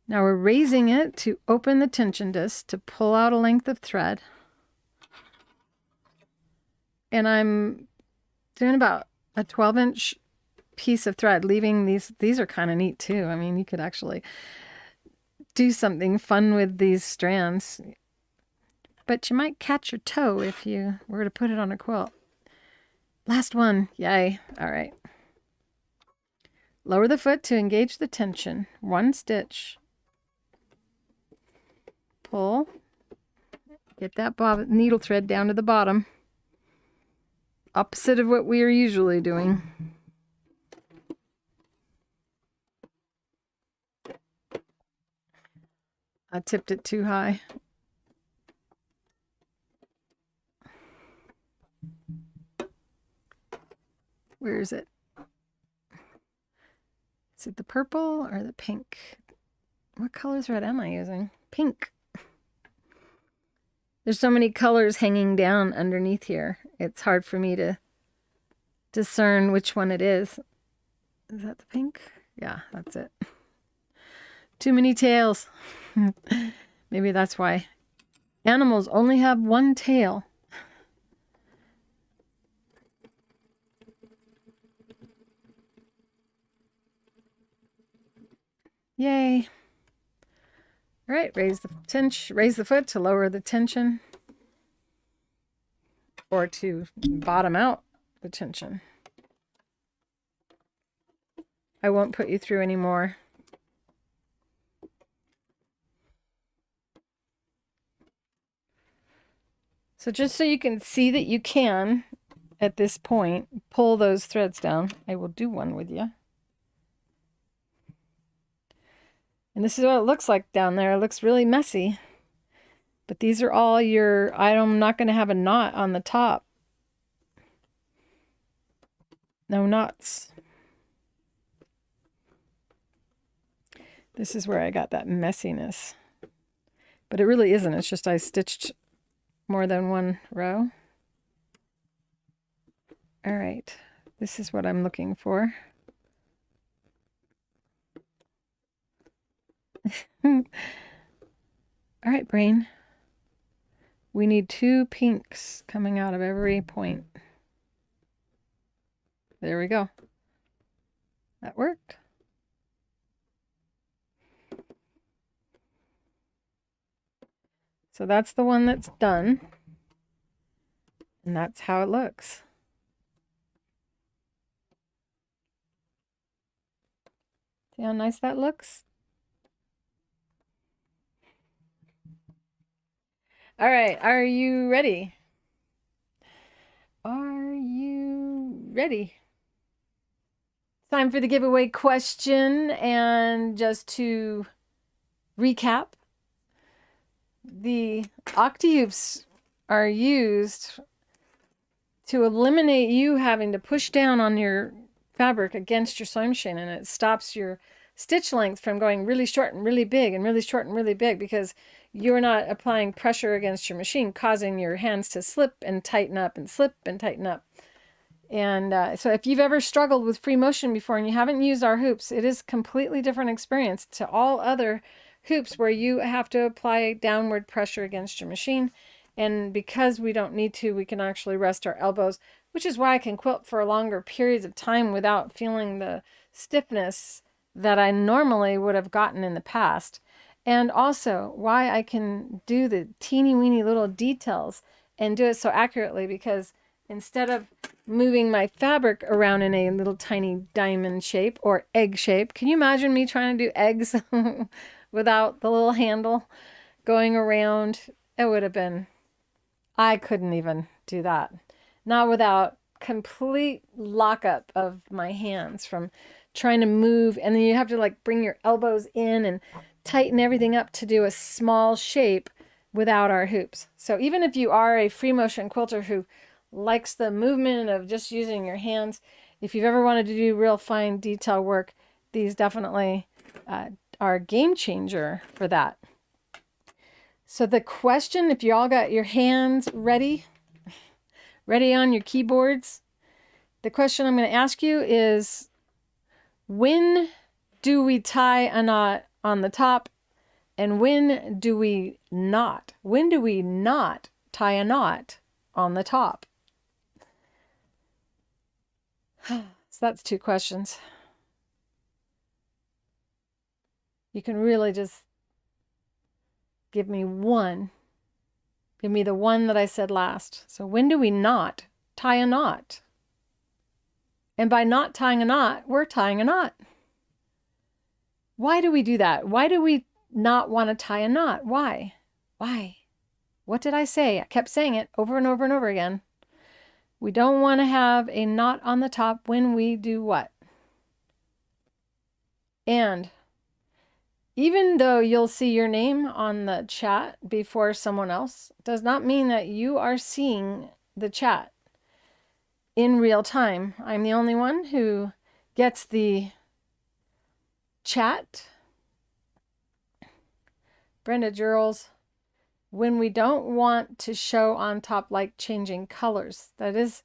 Now we're raising it to open the tension disc to pull out a length of thread. And I'm doing about a 12-inch piece of thread, leaving these are kind of neat too. I mean, you could actually do something fun with these strands, but you might catch your toe if you were to put it on a quilt. Last one, yay. All right. Lower the foot to engage the tension. One stitch. Pull. Get that needle thread down to the bottom. Opposite of what we are usually doing. I tipped it too high. Where is it? Is it the purple or the pink? What color thread am I using? Pink. There's so many colors hanging down underneath here. It's hard for me to discern which one it is. Is that the pink? Yeah, that's it. Too many tails. Maybe that's why. Animals only have one tail. Yay. All right, raise the foot to lower the tension or to bottom out the tension. I won't put you through any more. So just so you can see that you can, at this point, pull those threads down. I will do one with you. And this is what it looks like down there. It looks really messy. But these are all your, I'm not going to have a knot on the top. No knots. This is where I got that messiness. But it really isn't. It's just I stitched more than one row. All right. This is what I'm looking for. All right, brain. We need 2 pinks coming out of every point. There we go. That worked. So that's the one that's done. And that's how it looks. See how nice that looks? All right, are you ready? Are you ready? Time for the giveaway question, and just to recap, the Octi-HOOPS are used to eliminate you having to push down on your fabric against your sewing machine, and it stops your stitch length from going really short and really big and really short and really big because you're not applying pressure against your machine, causing your hands to slip and tighten up and slip and tighten up. And so if you've ever struggled with free motion before and you haven't used our hoops, it is a completely different experience to all other hoops where you have to apply downward pressure against your machine. And because we don't need to, we can actually rest our elbows, which is why I can quilt for longer periods of time without feeling the stiffness that I normally would have gotten in the past. And also why I can do the teeny weeny little details and do it so accurately, because instead of moving my fabric around in a little tiny diamond shape or egg shape, can you imagine me trying to do eggs without the little handle going around? It would have been, I couldn't even do that. Not without complete lockup of my hands from trying to move, and then you have to like bring your elbows in and tighten everything up to do a small shape without our hoops. So even if you are a free motion quilter who likes the movement of just using your hands, if you've ever wanted to do real fine detail work, these definitely are a game changer for that. So the question, if you all got your hands ready on your keyboards, the question I'm going to ask you is, when do we tie a knot on the top, and when do we not? When do we not tie a knot on the top? So that's 2 questions. You can really just give me one. Give me the one that I said last. So when do we not tie a knot? And by not tying a knot, we're tying a knot. Why do we do that? Why do we not want to tie a knot? Why? Why? What did I say? I kept saying it over and over and over again. We don't want to have a knot on the top when we do what? And even though you'll see your name on the chat before someone else, does not mean that you are seeing the chat in real time. I'm the only one who gets the chat. Brenda Jurls, when we don't want to show on top like changing colors. That is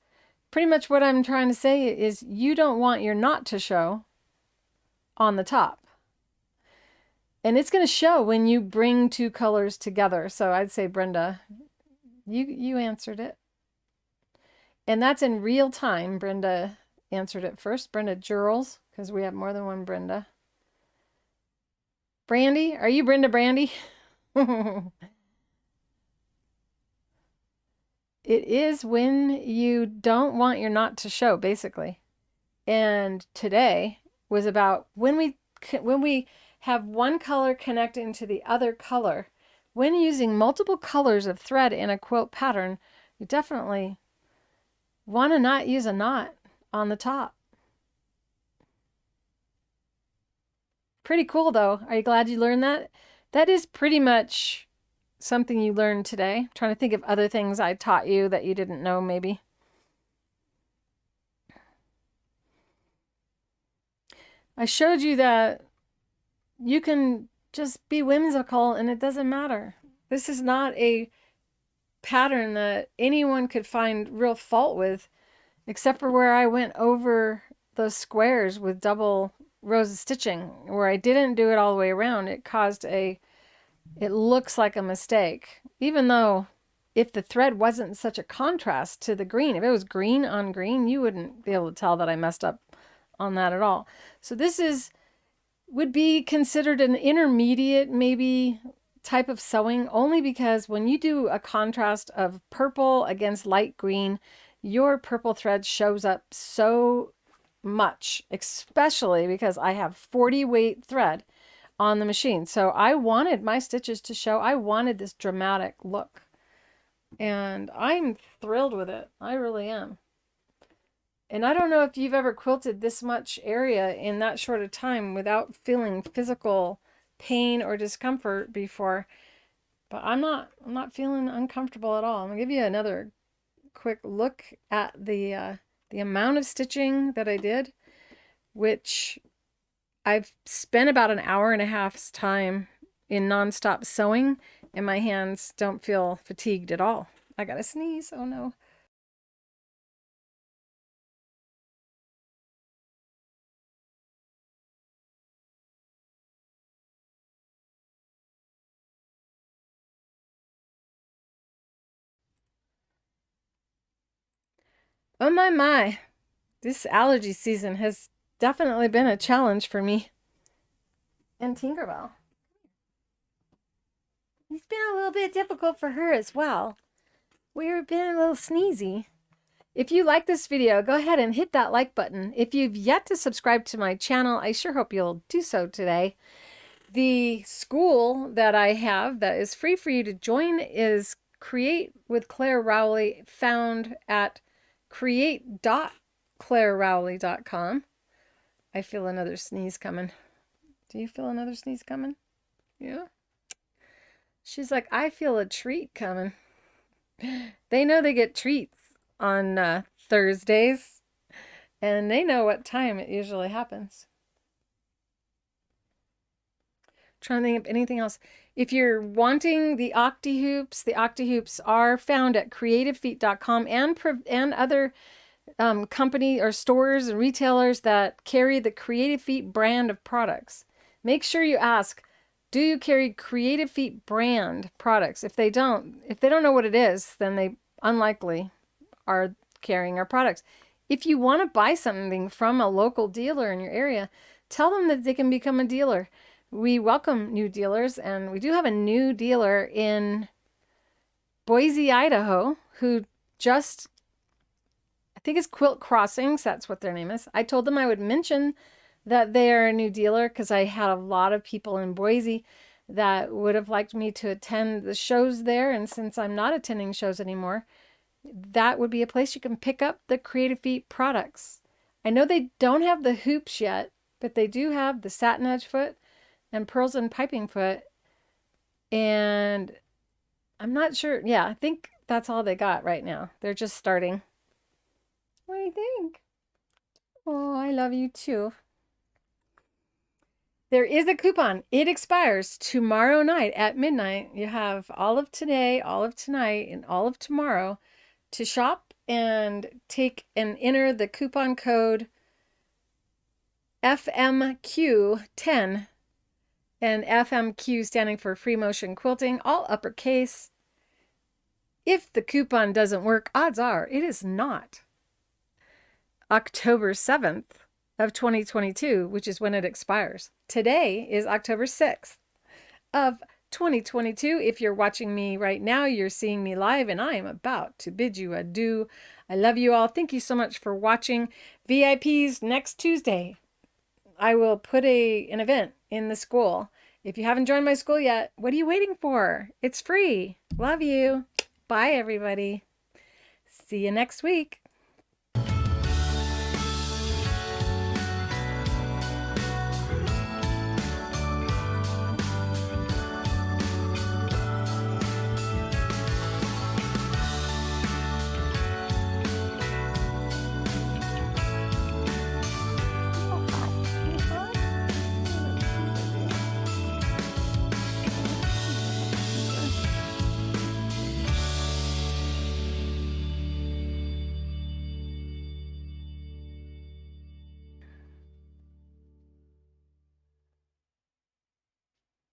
pretty much what I'm trying to say, is you don't want your knot to show on the top. And it's going to show when you bring two colors together. So I'd say, Brenda, you answered it. And that's in real time. Brenda answered it first. Brenda Jurls, because we have more than one Brenda. Brandy, are you Brenda Brandy? It is when you don't want your knot to show, basically. And today was about when we have one color connecting to the other color. When using multiple colors of thread in a quilt pattern, you definitely want to not use a knot on the top. Pretty cool though. Are you glad you learned that? That is pretty much something you learned today. I'm trying to think of other things I taught you that you didn't know maybe. I showed you that you can just be whimsical and it doesn't matter. This is not a pattern that anyone could find real fault with, except for where I went over those squares with double rows of stitching. Where I didn't do it all the way around, it caused it looks like a mistake. Even though if the thread wasn't such a contrast to the green, if it was green on green, you wouldn't be able to tell that I messed up on that at all. So this would be considered an intermediate maybe type of sewing, only because when you do a contrast of purple against light green, your purple thread shows up so much, especially because I have 40 weight thread on the machine. So I wanted my stitches to show. I wanted this dramatic look, and I'm thrilled with it. I really am. And I don't know if you've ever quilted this much area in that short a time without feeling physical pain or discomfort before, but I'm not feeling uncomfortable at all. I'm gonna give you another quick look at the amount of stitching that I did, which I've spent about an hour and a half's time in nonstop sewing, and my hands don't feel fatigued at all. I gotta sneeze. Oh no. Oh my. This allergy season has definitely been a challenge for me. And Tinkerbell. It's been a little bit difficult for her as well. We've been a little sneezy. If you like this video, go ahead and hit that like button. If you've yet to subscribe to my channel, I sure hope you'll do so today. The school that I have that is free for you to join is Create with Claire Rowley, found at create.clairerowley.com. I feel another sneeze coming. Do you feel another sneeze coming? Yeah. She's like, I feel a treat coming. They know they get treats on Thursdays, and they know what time it usually happens. Trying to think of anything else. If you're wanting the Octi-HOOPS are found at creativefeet.com and other company or stores and retailers that carry the Creative Feet brand of products. Make sure you ask, do you carry Creative Feet brand products? If they don't know what it is, then they unlikely are carrying our products. If you want to buy something from a local dealer in your area, tell them that they can become a dealer. We welcome new dealers, and we do have a new dealer in Boise, Idaho, who just, I think it's Quilt Crossings, that's what their name is. I told them I would mention that they are a new dealer because I had a lot of people in Boise that would have liked me to attend the shows there, and since I'm not attending shows anymore, that would be a place you can pick up the Creative Feet products. I know they don't have the hoops yet, but they do have the Satinedge Foot and Pearls and Piping Foot, and I'm not sure. Yeah, I think that's all they got right now. They're just starting. What do you think? Oh, I love you too. There is a coupon. It expires tomorrow night at midnight. You have all of today, all of tonight, and all of tomorrow to shop and take and enter the coupon code FMQ10, and FMQ standing for Free Motion Quilting, all uppercase. If the coupon doesn't work, odds are it is not October 7th of 2022, which is when it expires. Today is October 6th of 2022. If you're watching me right now, you're seeing me live, and I am about to bid you adieu. I love you all. Thank you so much for watching. VIPs next Tuesday. I will put an event in the school. If you haven't joined my school yet, what are you waiting for? It's free. Love you. Bye, everybody. See you next week.